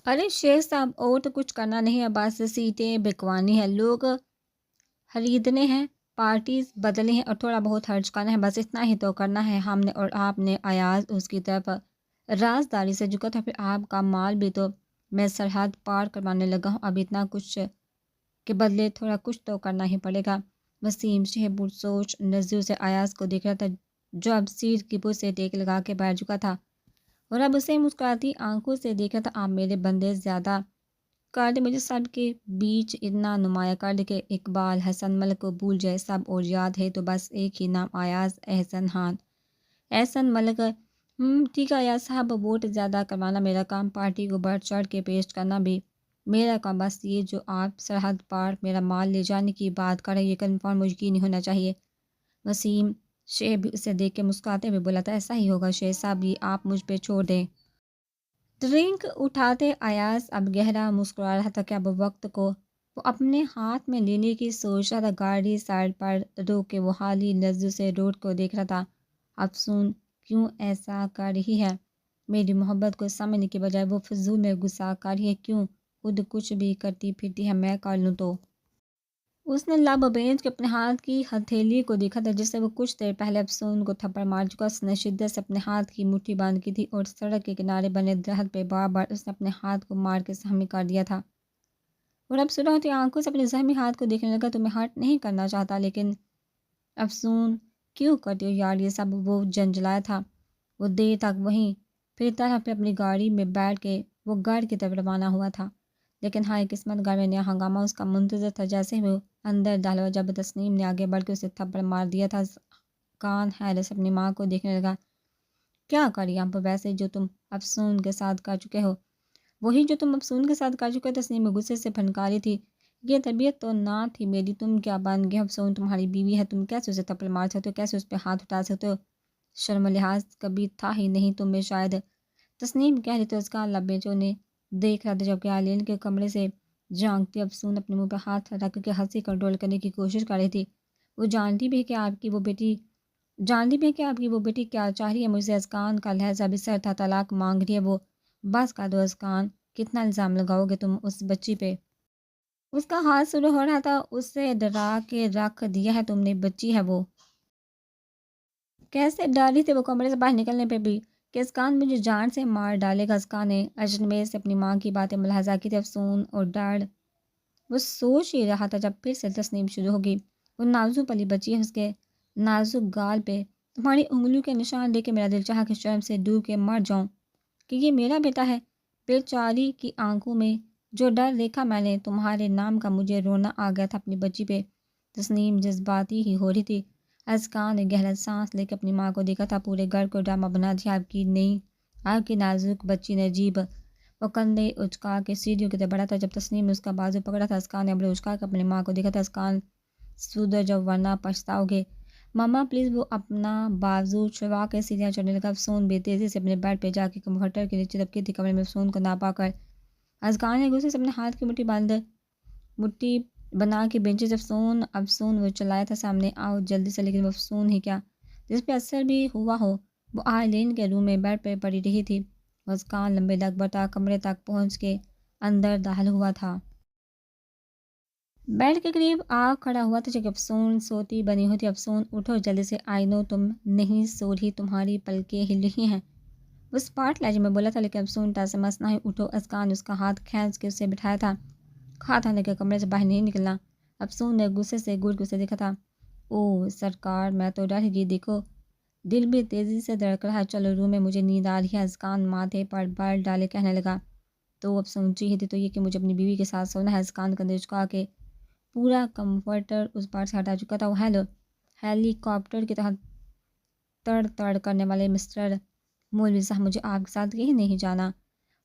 ارے شیخ صاحب اور تو کچھ کرنا نہیں ہے، بس سیٹیں بکوانی ہے، لوگ خریدنے ہیں، پارٹیز بدلنی ہیں اور تھوڑا بہت خرچ کرنا ہے، بس اتنا ہی تو کرنا ہے ہم نے اور آپ نے۔ ایاز اس کی طرف رازداری سے جھکا تھا۔ پھر آپ کا مال بھی تو میں سرحد پار کروانے لگا ہوں، اب اتنا کچھ کے بدلے تھوڑا کچھ تو کرنا ہی پڑے گا۔ وسیم شہ سوچ نظر سے ایاز کو دیکھ رہا تھا جو اب سیٹ کی پشت سے ٹیک لگا کے بیٹھ چکا تھا اور اب اسے مسکراتی آنکھوں سے دیکھ رہا تھا۔ آپ میرے بندے زیادہ کر دے، مجھے سب کے بیچ اتنا نمایاں کر دے کہ اقبال حسن ملک کو بھول جائے سب، اور یاد ہے تو بس ایک ہی نام، ایاز احسن خان۔ احسن ملک، ٹھیک ہے ایاز صاحب، ووٹ زیادہ کروانا میرا کام، پارٹی کو بڑھ چڑھ کے پیش کرنا بھی میرا کام، بس یہ جو آپ سرحد پار میرا مال لے جانے کی بات کر رہے ہیں یہ کنفرم یقینی ہونا چاہیے۔ وسیم شہ بھی اسے دیکھ کے مسکراتے ہوئے بولا تھا ایسا ہی ہوگا شیخ صاحب، یہ آپ مجھ پہ چھوڑ دیں۔ ڈرنک اٹھاتے ایاز اب گہرا مسکرا رہا تھا کہ اب وقت کو وہ اپنے ہاتھ میں لینے کی سوچ رہا تھا۔ گاڑی سائڈ پر روک کے وہ حالی نظر سے روڈ کو دیکھ رہا تھا۔ افسون کیوں ایسا کر رہی ہے؟ میری محبت کو سمجھنے کے بجائے وہ فضول میں غصہ کر رہی ہے، کیوں خود کچھ بھی کرتی پھرتی ہے، میں کر لوں تو؟ اس نے لب بینچ کے اپنے ہاتھ کی ہتھیلی کو دیکھا تھا جس سے وہ کچھ دیر پہلے افسون کو تھپڑ مار چکا۔ اس نے شدت سے اپنے ہاتھ کی مٹھی باندھ کی تھی اور سڑک کے کنارے بنے درخت پہ بار بار اس نے اپنے ہاتھ کو مار کے زخمی کر دیا تھا اور اب سرخ ہوتی آنکھوں سے اپنے زخمی ہاتھ کو دیکھنے لگا۔ تو میں ہرٹ نہیں کرنا چاہتا لیکن افسون کیوں کرتی ہو یار یہ سب؟ وہ جھنجھلایا تھا۔ وہ دیر تک وہیں پھرتا رہا، پھر اپنی گاڑی میں بیٹھ کے وہ گھر کی طرف روانہ ہوا تھا، لیکن ہائے قسمت گھر میں نیا ہنگامہ اس کا منتظر تھا۔ جیسے وہ اندر داخل ہوا جب تسنیم نے آگے بڑھ کے اسے تھپڑ مار دیا تھا، کان حیرت سے اپنی ماں کو دیکھنے لگا۔ کیا کری اب؟ ویسے جو تم افسون کے ساتھ کر چکے ہو وہی جو تم افسون کے ساتھ کر چکے ہو۔ تسنیم میں غصے سے پھنکاری تھی، یہ طبیعت تو نہ تھی میری، تم کیا بن گئے؟ افسون تمہاری بیوی ہے، تم کیسے اسے تھپڑ مار سکتے ہو، کیسے اس پہ ہاتھ اٹھا سکتے ہو؟ شرم و لحاظ کبھی تھا ہی نہیں تم میں شاید۔ تسنیم کہہ رہی تو اس کا لب بیچونے دیکھ رہا تھا جبکہ آلین کے کمرے سے جھانکتی افسون اپنے منہ پہ ہاتھ رکھ کے ہنسی کنٹرول کرنے کی کوشش کر رہی تھی۔ وہ جانتی بھی ہے کہ آپ کی وہ بیٹی کیا چاہ رہی ہے مجھ سے۔ اسکان کا لہجہ بھی سر تھا، طلاق مانگ رہی ہے وہ۔ بس کر دو اسکان، کتنا الزام لگاؤ گے تم اس بچی پہ؟ اس کا ہاتھ شروع ہو رہا تھا، اسے ڈرا کے رکھ دیا ہے تم نے، بچی ہے وہ۔ کیسے ڈر رہی تھی وہ کمرے سے باہر نکلنے پہ بھی کہ اسکان مجھے جان سے مار ڈالے گا۔ اسکان نے اجنبی سے اپنی ماں کی باتیں ملاحظہ کی تھی۔ افسون اور ڈر وہ سوچ ہی رہا تھا جب پھر سے تسنیم شروع ہوگی۔ وہ نازک پلی بچی ہے، اس کے نازک گال پہ تمہاری انگلیوں کے نشان دیکھ کے میرا دل چاہا کہ شرم سے ڈوب کے مر جاؤں کہ یہ میرا بیٹا ہے۔ بیچاری کی آنکھوں میں جو ڈر دیکھا میں نے، تمہارے نام کا مجھے رونا آ گیا تھا اپنی بچی پہ۔ تسنیم جذباتی ہی ہو رہی تھی۔ اسکان نے گہرا سانس لے کے اپنی ماں کو دیکھا تھا، پورے گھر کو ڈرامہ بنا دیا آپ کی نازک بچی نے عجیب۔ وہ کندھے اچکا کے سیڑھیوں کی طرف بڑھا تھا جب تسنیم نے اس کا بازو پکڑا تھا۔ اسکان نے ابرو اچکا کے اپنی ماں کو دیکھا تھا۔ اسکان سدھر جاؤ ورنہ پچھتاؤ گے ماما پلیز۔ وہ اپنا بازو چھڑوا کے سیڑھیاں چڑھنے لگا۔ افسون بے تیزی سے اپنے بیڈ پہ جا کے کمفرٹر کے نیچے دبکی تھی، کمرے میں افسون کو نہ پا کر اسکان نے غصے سے اپنے ہاتھ کی مٹھی بنا کے بینچز افسون وہ چلایا تھا سامنے آؤ جلدی سے، لیکن وہ افسون ہی کیا جس پہ اثر بھی ہوا ہو۔ وہ آئلین کے روم میں بیڈ پہ پڑی رہی تھی۔ اسکان لمبے لگ بتا کمرے تک پہنچ کے اندر داخل ہوا تھا، بیڈ کے قریب آ کھڑا ہوا تھا جبکہ افسون سوتی بنی ہوئی تھی۔ افسون اٹھو جلدی سے، آئی نو تم نہیں سو رہی، تمہاری پلکیں ہل رہی ہیں، وہ اسپاٹ لہجے میں بولا تھا، لیکن افسون ٹاسمس نہ ہی اٹھو۔ اسکان نے اس کا ہاتھ کھینچ کے اسے بٹھایا تھا، کھاتا لے کے کمرے سے باہر نہیں نکلنا۔ افسون نے غصے سے گڑ کے اسے دیکھا تھا، اوہ سرکار میں تو ڈر گئی، دیکھو دل بھی تیزی سے دھڑک رہا ہے، چلو روم میں مجھے نیند آ رہی ہے۔ اسکان ماتھے پر بال ڈالے کہنے لگا، تو افسون چیخی تو یہ کہ مجھے اپنی بیوی کے ساتھ سونا ہے۔ اسکان کندھے چکا کے پورا کمفرٹر اس پار سے ہٹا چکا تھا۔ وہ ہیلی کاپٹر کی طرح تڑ تڑ کرنے والے مسٹر مولوی صاحب، مجھے آپ کے ساتھ کہیں نہیں جانا،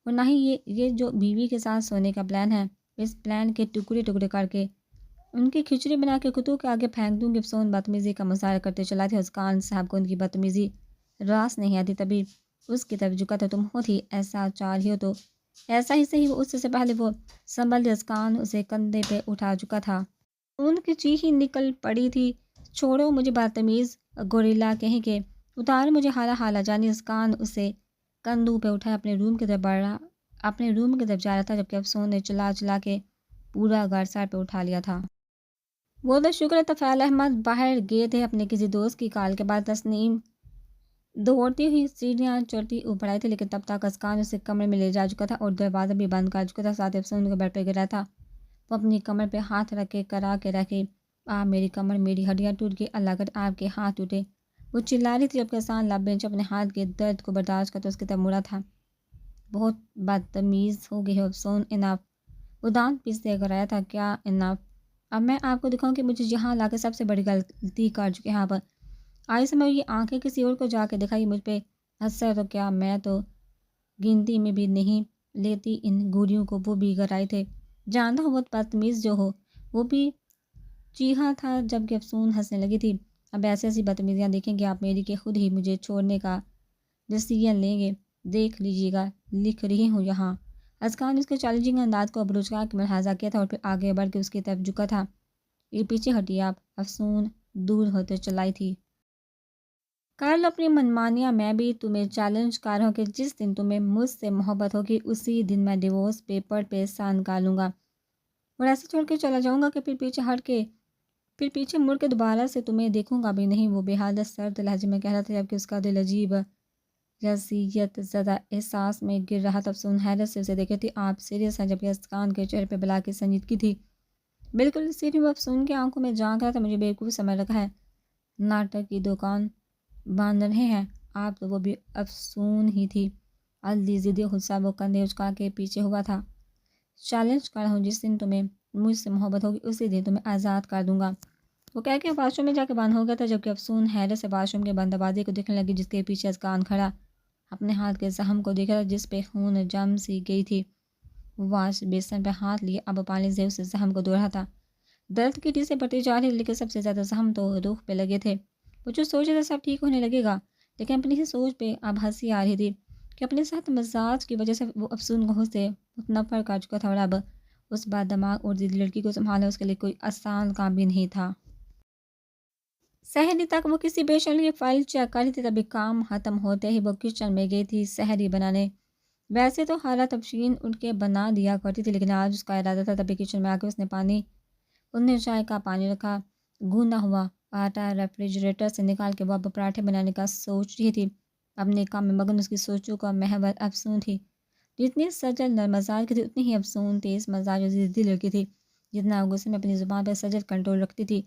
اور نہ ہی یہ جو بیوی کے ساتھ سونے کا پلان ہے، اس پلان کے ٹکڑے ٹکڑے کر کے ان کی کھچڑی بنا کے کتوں کے آگے پھینک دوں گی۔ افسون بدتمیزی کا مظاہرہ کرتے چلا تھا۔ اسکان صاحب کو ان کی بدتمیزی راس نہیں آتی، تبھی اس کی طرف جھکا تھا، تم خود ہی ایسا چاہ رہی ہو تو ایسا ہی صحیح۔ وہ اس سے پہلے وہ سنبھل دیا، اسکان اسے کندھے پہ اٹھا چکا تھا۔ ان کی چیخ ہی نکل پڑی تھی، چھوڑو مجھے بدتمیز گوریلا کہیں کے، اتارو مجھے حالہ حالہ جانی۔ اسکان اسے کندھوں پہ اٹھائے اپنے روم کی طرف بڑھا اپنے روم کی طرف جا رہا تھا جبکہ افسون نے چلا چلا کے پورا گھر سر پہ اٹھا لیا تھا۔ وہ تو شکر ہے طفیل احمد باہر گئے تھے اپنے کسی دوست کی کال کے بعد۔ تسنیم دوڑتی ہوئی سیڑھیاں چڑھتی اوپر آئی تھی، لیکن تب تک اسکان اسے کمرے میں لے جا چکا تھا اور دروازہ بھی بند کر چکا تھا۔ ساتھ افسون کے بیڈ پہ گرا تھا۔ وہ اپنی کمر پہ ہاتھ رکھ کے کرا کے رکھے، میری کمر، میری ہڈیاں ٹوٹ گئی، اللہ اگر آپ کے ہاتھ ٹوٹے۔ وہ چلا رہی تھی جبکہ آسان لب بینچ اپنے ہاتھ کے درد کو برداشت کرتے اس کی طرف مڑا تھا۔ بہت بدتمیز ہو گئی ہو افسون، انف۔ وہ دانت پیستے کرایا تھا، کیا انف؟ اب میں آپ کو دکھاؤں کہ مجھے یہاں لا کے سب سے بڑی غلطی کر چکے ہیں آپ۔ آئی سے میں یہ آنکھیں کسی اور کو جا کے دکھائی، مجھ پہ حسر تو کیا، میں تو گنتی میں بھی نہیں لیتی ان گوریوں کو، وہ بھی گھر آئے تھے۔ جانتا ہوں بہت بدتمیز جو ہو، وہ بھی چیخا تھا جبکہ افسون ہنسنے لگی تھی۔ اب ایسی ایسی بدتمیزیاں دیکھیں گے آپ میری کہ خود ہی مجھے چھوڑنے کا ڈیسیژن لیں گے، دیکھ لیجیے گا، لکھ رہی ہوں یہاں۔ اسکان نے اس کے چیلنجنگ انداز کو ابروچکا کے ملاحظہ کیا تھا اور پھر آگے بڑھ کے اس کی طرف جھکا تھا۔ یہ پیچھے ہٹی آپ، افسون دور ہوتے چلائی تھی۔ کر لو اپنی منمانیاں، میں بھی تمہیں چیلنج کر رہا ہوں کہ جس دن تمہیں مجھ سے محبت ہوگی اسی دن میں ڈیورس پیپر پہ سائن کر لوں گا اور ایسے چھوڑ کے چلا جاؤں گا کہ پھر پیچھے مڑ کے دوبارہ سے تمہیں دیکھوں گا بھی نہیں۔ وہ بے حالت سرد لہجے میں کہہ رہا تھا جبکہ اس کا دل عجیب رضیت زدہ احساس میں گر رہا تھا۔ افسون حیرت سے اسے دیکھ رہی تھی۔ آپ سیریس ہیں؟ جبکہ اسکان کے چہرے پہ بلا کی سنجیدگی تھی۔ بالکل سیری، وہ افسون کی آنکھوں میں جھانک رہا تھا۔ مجھے بیوقوف سمجھ رکھا ہے، ناٹک کی دکان باندھ رہے ہیں آپ تو؟ وہ بھی افسون ہی تھی، الدی ضدی غصہ۔ وہ کندھے اچکا کے پیچھے ہوا تھا۔ چیلنج کر رہا ہوں، جس دن تمہیں مجھ سے محبت ہوگی اسی دن تمہیں آزاد کر دوں گا۔ وہ کہہ کے واش روم میں جا کے بند ہو گیا تھا جبکہ افسون حیرت سے واش روم کے بند دروازے کو دیکھنے لگی جس کے پیچھے اسکان کھڑا اپنے ہاتھ کے زخم کو دیکھ رہا تھا جس پہ خون جم سی گئی تھی۔ وہ واش بیسن پہ ہاتھ لیے اب پانی سے اس زخم کو دھو رہا تھا۔ درد کی ٹیسیں بڑھتی جا رہی لیکن سب سے زیادہ زخم تو روح پہ لگے تھے۔ وہ جو سوچ رہا تھا سب ٹھیک ہونے لگے گا، لیکن اپنی ہی سوچ پہ اب ہنسی آ رہی تھی کہ اپنے ساتھ مزاج کی وجہ سے وہ افسون کو سے متنفر کر چکا تھا اور اب اس بات دماغ اور ضدی لڑکی کو سنبھالنا اس کے لیے کوئی آسان کام بھی نہیں تھا۔ سحری تک وہ کسی بے شرمی کی فائل چیک کر رہی تھی، تبھی کام ختم ہوتے ہی وہ کچن میں گئی تھی سحری بنانے۔ ویسے تو حالت افشین اٹھ کے بنا دیا کرتی تھی لیکن آج اس کا ارادہ تھا، تبھی کچن میں آ کے اس نے چائے کا پانی رکھا۔ گوندا ہوا آٹا ریفریجریٹر سے نکال کے وہ اب پراٹھے بنانے کا سوچ رہی تھی۔ اپنے کام میں مگن اس کی سوچوں کا محور افسون تھی۔ جتنی سجل نرم مزاج کی تھی اتنی ہی افسون تیز مزاج اور ضدی لڑکی تھی۔ جتنا غصے میں اپنی زبان پہ سجل کنٹرول رکھتی تھی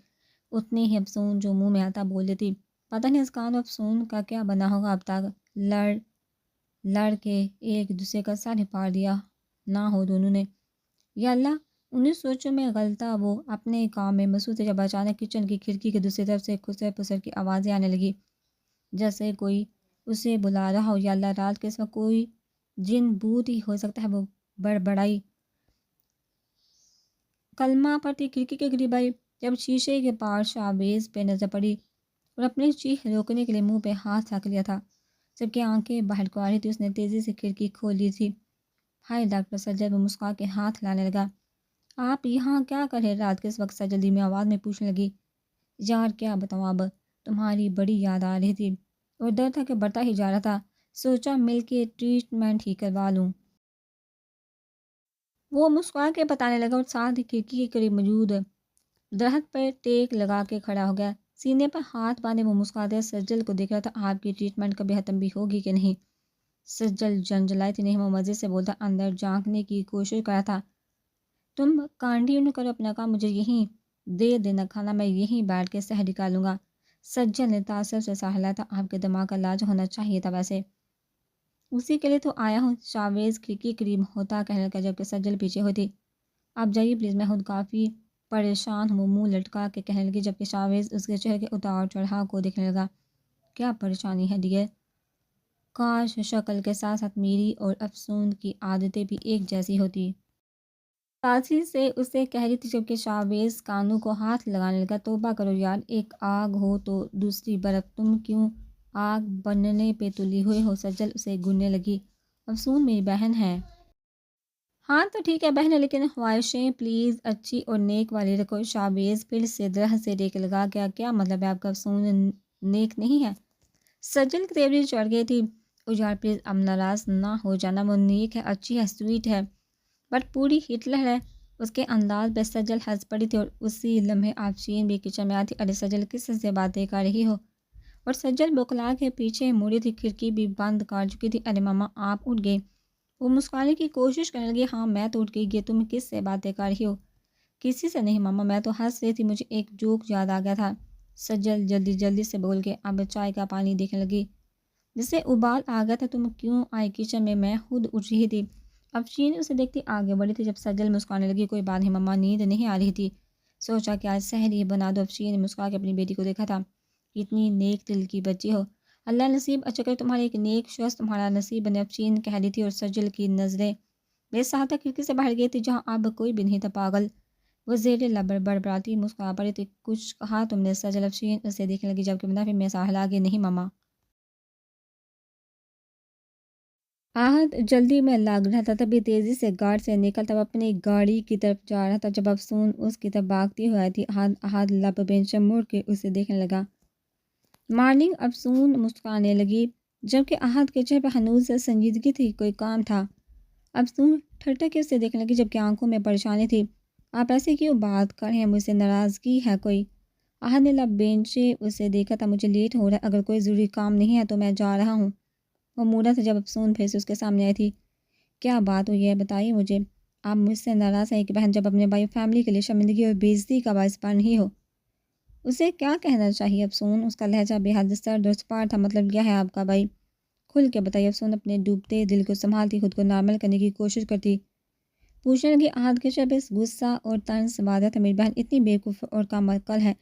اتنی ہی افسون جو منہ میں آتا بول دیتی۔ پتہ نہیں اسکان و افسون کا کیا بنا ہوگا، اب تک لڑ کے ایک دوسرے کا سر ہی پاڑ دیا نہ ہو دونوں نے۔ یا اللہ، انہیں سوچوں میں غلطہ وہ اپنے کام میں مصروف تھے جب اچانک کچن کی کھڑکی کی دوسری طرف سے خسر پسر کی آوازیں آنے لگی جیسے کوئی اسے بلا رہا ہو۔ یا اللہ، رات کے اس وقت کوئی جن بھوت ہی ہو سکتا ہے۔ وہ بڑبڑائی، کلمہ پڑھتی کھڑکی کے قریب آئی جب شیشے کے پار شاہبیز پہ نظر پڑی اور اپنی چیخ روکنے کے لیے منہ پہ ہاتھ رکھ لیا تھا جبکہ آنکھیں باہر کو آ رہی تھی۔ اس نے تیزی سے کھڑکی کھول لی تھی۔ ہائے ڈاکٹر سجل، وہ مسکا کے ہاتھ لانے لگا۔ آپ یہاں کیا کر رہے رات کے اس وقت؟ سجل دھیمی آواز میں پوچھنے لگی۔ یار کیا بتاؤں، اب تمہاری بڑی یاد آ رہی تھی اور درد تھا کہ بڑھتا ہی جا رہا تھا، سوچا مل کے ٹریٹمنٹ ہی کروا لوں۔ وہ مسکرا کے بتانے لگا اور ساتھ ہی کھڑکی کے قریب موجود درخت پر ٹیک لگا کے کھڑا ہو گیا۔ سینے پر ہاتھ باندھے وہ مسکراتے سجل کو دیکھ رہا تھا۔ آپ کی ٹریٹمنٹ کبھی ختم بھی ہوگی کہ نہیں؟ سجل جھنجھلائی تھی۔ نہیں، وہ مزے سے بولتا، اندر جھانکنے کی کوشش کر رہا تھا۔ تم کنٹینیو کرو اپنا کام، مجھے یہیں دے دینا کھانا، میں یہیں بیٹھ کے سحری کر لوں گا۔ سجل نے تاثر سے سا ہلایا تھا۔ آپ کے دماغ کا علاج ہونا چاہیے تھا ویسے، اسی کے لیے تو آیا ہوں۔ شاہبیز کھڑکی قریب ہوتا کہنے لگا جبکہ سجل پیچھے ہوتی۔ آپ جائیے پلیز، میں خود کافی پریشان ہوں، منہ لٹکا کے کہنے لگی جبکہ شاہبیز اس کے چہرے کے اتار چڑھاؤ کو دیکھنے لگا۔ کیا پریشانی ہے ڈیئر؟ کاش شکل کے ساتھ ساتھ میری اور افسون کی عادتیں بھی ایک جیسی ہوتی، تاثیر سے اسے کہہ رہی تھی جبکہ شاہبیز کانوں کو ہاتھ لگانے لگا۔ توبہ کرو یار، ایک آگ ہو تو دوسری برف، تم کیوں آگ بننے پہ تلی ہوئے ہو؟ سجل اسے گھورنے لگی۔ افسون میری بہن ہے۔ ہاں تو ٹھیک ہے بہن، لیکن خواہشیں پلیز اچھی اور نیک والی رکھو۔ شاہبیز پھر سے درخت سے ٹیک لگا گیا۔ کیا مطلب ہے آپ کا، افسون نیک نہیں ہے؟ سجل کی تیوری چڑھ گئی تھی اجاڑ پلیز اب ناراض نہ ہو جانا، وہ نیک ہے، اچھی ہے، سویٹ ہے، بٹ پوری ہٹلر ہے۔ اس کے انداز پہ سجل ہنس پڑی تھی اور اسی لمحے آفشین بھی کچن میں آتی۔ ارے سجل کس سے باتیں کر رہی ہو؟ اور سجل بوکھلا کے پیچھے مڑی تھی، کھڑکی بھی بند کر چکی تھی۔ ارے ماما آپ اٹھ گئے؟ وہ مسکرانے کی کوشش کرنے لگی۔ ہاں میں تو اٹھ گئی، یہ تم کس سے باتیں کر رہی ہو؟ کسی سے نہیں ماما، میں تو ہنس رہی تھی، مجھے ایک جوک یاد آ گیا تھا۔ سجل جلدی جلدی سے بول کے اب چائے کا پانی دیکھنے لگی جسے ابال آ گیا تھا۔ تم کیوں آئی کچن میں خود اٹھ رہی تھی۔ افشین اسے دیکھتی آگے بڑھی تھی۔ جب سجل مسکرانے لگی، کوئی بات نہیں ماما، نیند نہیں آ رہی تھی، سوچا کہ آج سحری بنا دو۔ افشین نے مسکرا کے اپنی بیٹی کو دیکھا تھا۔ اتنی نیک دل کی بچی ہو، اللہ نصیب اچھا کرے تمہارے، ایک نیک شخص تمہارا نصیب بنے، افشین کہہ رہی تھی۔ اور سجل کی نظریں بے ساختہ کھڑکی سے باہر گئی تھی جہاں اب کوئی بھی نہیں تھا۔ پاگل، وہ زیر لب بڑبڑاتی مسکرا پڑی تھی۔ کچھ کہا تم نے سجل؟ افشین اسے دیکھنے لگی جبکہ منافع میں سہلا گئی۔ نہیں ماما۔ آہد جلدی میں لگ رہا تھا، تبھی تیزی سے گارڈ سے نکلتا وہ اپنی گاڑی کی طرف جا رہا تھا جب افسون اس کی طرف بھاگتی ہوئی آئی تھی۔ آہد لب بینچ سے مڑ کے اسے دیکھنے لگا۔ مارننگ، افسون مسکرانے لگی جبکہ آہد کے چہرے پہ ہنوز سے سنجیدگی تھی۔ کوئی کام تھا؟ افسون ٹھٹک کے اسے دیکھنے لگی جبکہ آنکھوں میں پریشانی تھی۔ آپ ایسے کیوں بات کر رہے ہیں؟ مجھ سے ناراضگی ہے کوئی؟ آہد نے لب بینچ سے اسے دیکھا تھا۔ مجھے لیٹ ہو رہا ہے، اگر کوئی ضروری کام نہیں ہے تو میں جا رہا ہوں۔ وہ موڑا تھا جب افسون پھر سے اس کے سامنے آئی تھی۔ کیا بات ہوئی ہے بتائیے مجھے، آپ مجھ سے ناراض ہیں کہ بہن جب اپنے بھائی فیملی کے لیے شرمندگی اور بےعزتی کا باعث بن رہی ہو؟ اسے کیا کہنا چاہیے افسون؟ اس کا لہجہ بے حد سرد اور سپار تھا۔ مطلب کیا ہے آپ کا بھائی؟ کھل کے بتائیے۔ افسون اپنے ڈوبتے دل کو سنبھالتی، خود کو نارمل کرنے کی کوشش کرتی پوچھنے لگی۔ آہد کے چہرے پہ غصہ اور طنز واضح تھا۔ میری بہن اتنی بیوقوف اور کم عقل ہے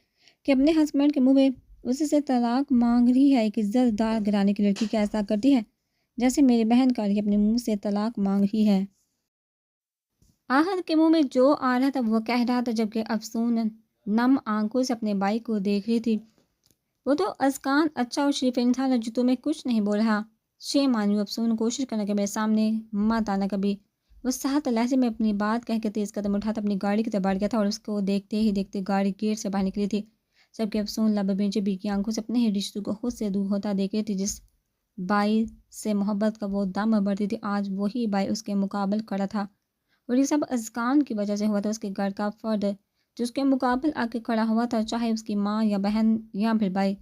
کہ اپنے ہسبینڈ کے منہ پہ اسی سے طلاق مانگ رہی ہے۔ ایک عزت دار گھرانے کی لڑکی کیا ایسا کرتی ہے جیسے میری بہن کر کے اپنے منہ سے طلاق مانگ رہی ہے؟ آہد کے منہ میں جو آ رہا تھا وہ کہہ رہا تھا جبکہ افسون نم آنکھوں سے اپنے بھائی کو دیکھ رہی تھی۔ وہ تو ازکان اچھا اور شریف انسان ہے جو تمہیں کچھ نہیں بول رہا۔ شیم آن یو افسون، کوشش کرنا کہ میرے سامنے مت آنا کبھی۔ وہ سخت لہجے میں اپنی بات کہہ کے تیز قدم اٹھاتا اپنی گاڑی کی طرف بڑھ گیا تھا اور اس کو دیکھتے ہی دیکھتے گاڑی گیٹ سے باہر نکلی تھی جبکہ افسون لب بینچے بھی کی آنکھوں سے اپنے ہی رشتوں کو خود سے دور ہوتا دیکھ رہی تھی۔ جس بائی سے محبت کا وہ دم بڑھتی تھی آج وہی بائی اس کے مقابل کھڑا تھا اور یہ سب ازکان کی وجہ سے ہوا تھا۔ اس کے گھر کا فرد جو اس کے مقابل آ کے کھڑا ہوا تھا، چاہے اس کی ماں یا بہن یا پھر بھائی،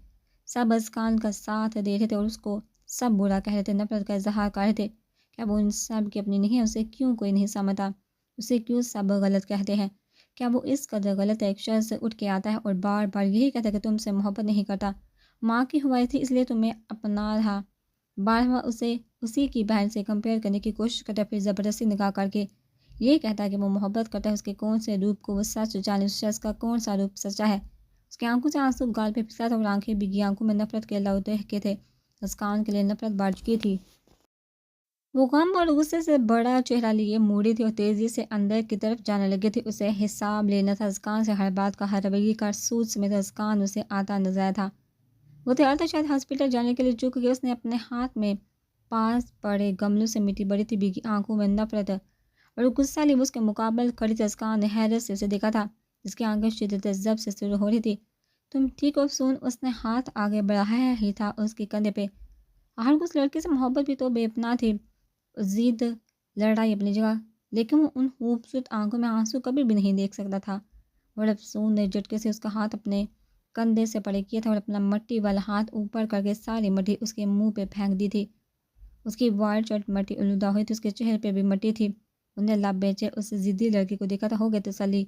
سب ازکان کا ساتھ دے رہے تھے اور اس کو سب برا کہہ رہے تھے، نفرت کا اظہار کر رہے تھے۔ کیا وہ ان سب کی اپنی نہیں ہے؟ اسے کیوں کوئی نہیں سمجھتا؟ اسے کیوں سب غلط کہتے ہیں؟ کیا وہ اس قدر غلط ہے؟ ایک شخص اٹھ کے آتا ہے اور بار بار یہی کہتا ہے کہ تم سے محبت نہیں کرتا، ماں کی ہوائی تھی اس لیے تمہیں اپنا رہا، بارہا اسے اسی کی بہن سے کمپیئر کرنے کی کوشش کرتا ہے، پھر زبردستی نکاح کر کے یہ کہتا ہے کہ وہ محبت کرتا ہے۔ اس کے کون سے روپ کو وہ سچ جانے، اس شخص کا کون سا روپ سچا ہے؟ اس کی آنکھوں سے آنسو گال پہ پھسلا تھا اور آنکھیں بھیگی، آنکھوں میں نفرت کے لو دہکے تھے۔ ازکان کے لیے نفرت بڑھ چکی تھی۔ وہ غم اور غصے سے بڑا چہرہ لیے موڑی تھی اور تیزی سے اندر کی طرف جانے لگی تھی۔ اسے حساب لینا تھا ازکان سے، ہر بات کا، ہر رویے کا سوچ سمیت ازکان اسے آتا نظر آیا تھا۔ وہ تیار تھا شاید ہاسپٹل جانے کے لیے، چونکہ اس نے اپنے ہاتھ میں پاس پڑے گملوں سے مٹی بڑی تھی، بھیگی آنکھوں میں نفرت اور غصہ لی وہ اس کے مقابل کھڑی تھی۔ ازکان نے حیرت سے اسے دیکھا تھا جس کی آنکھیں شدت ضبط سے شروع ہو رہی تھی۔ تم ٹھیک ہو افسون؟ اس نے ہاتھ آگے بڑھایا ہی تھا اس کے کندھے پہ۔ آخر کو اس لڑکی سے محبت بھی تو بے پناہ تھی، زید لڑائی اپنی جگہ، لیکن وہ ان خوبصورت آنکھوں میں آنسو کبھی بھی نہیں دیکھ سکتا تھا۔ اور افسون نے جھٹکے سے اس کا ہاتھ اپنے کندھے سے پڑے کیا تھا اور اپنا مٹی والا ہاتھ اوپر کر کے ساری مٹی اس کے منہ پہ پھینک دی تھی۔ اس کی وائٹ شرٹ مٹی آلودہ ہوئی تھی، اس کے چہرے پہ بھی مٹی تھی۔ انہیں لب بیچے اس ضدی لڑکی کو دیکھا تھا، ہو گیا تسلی،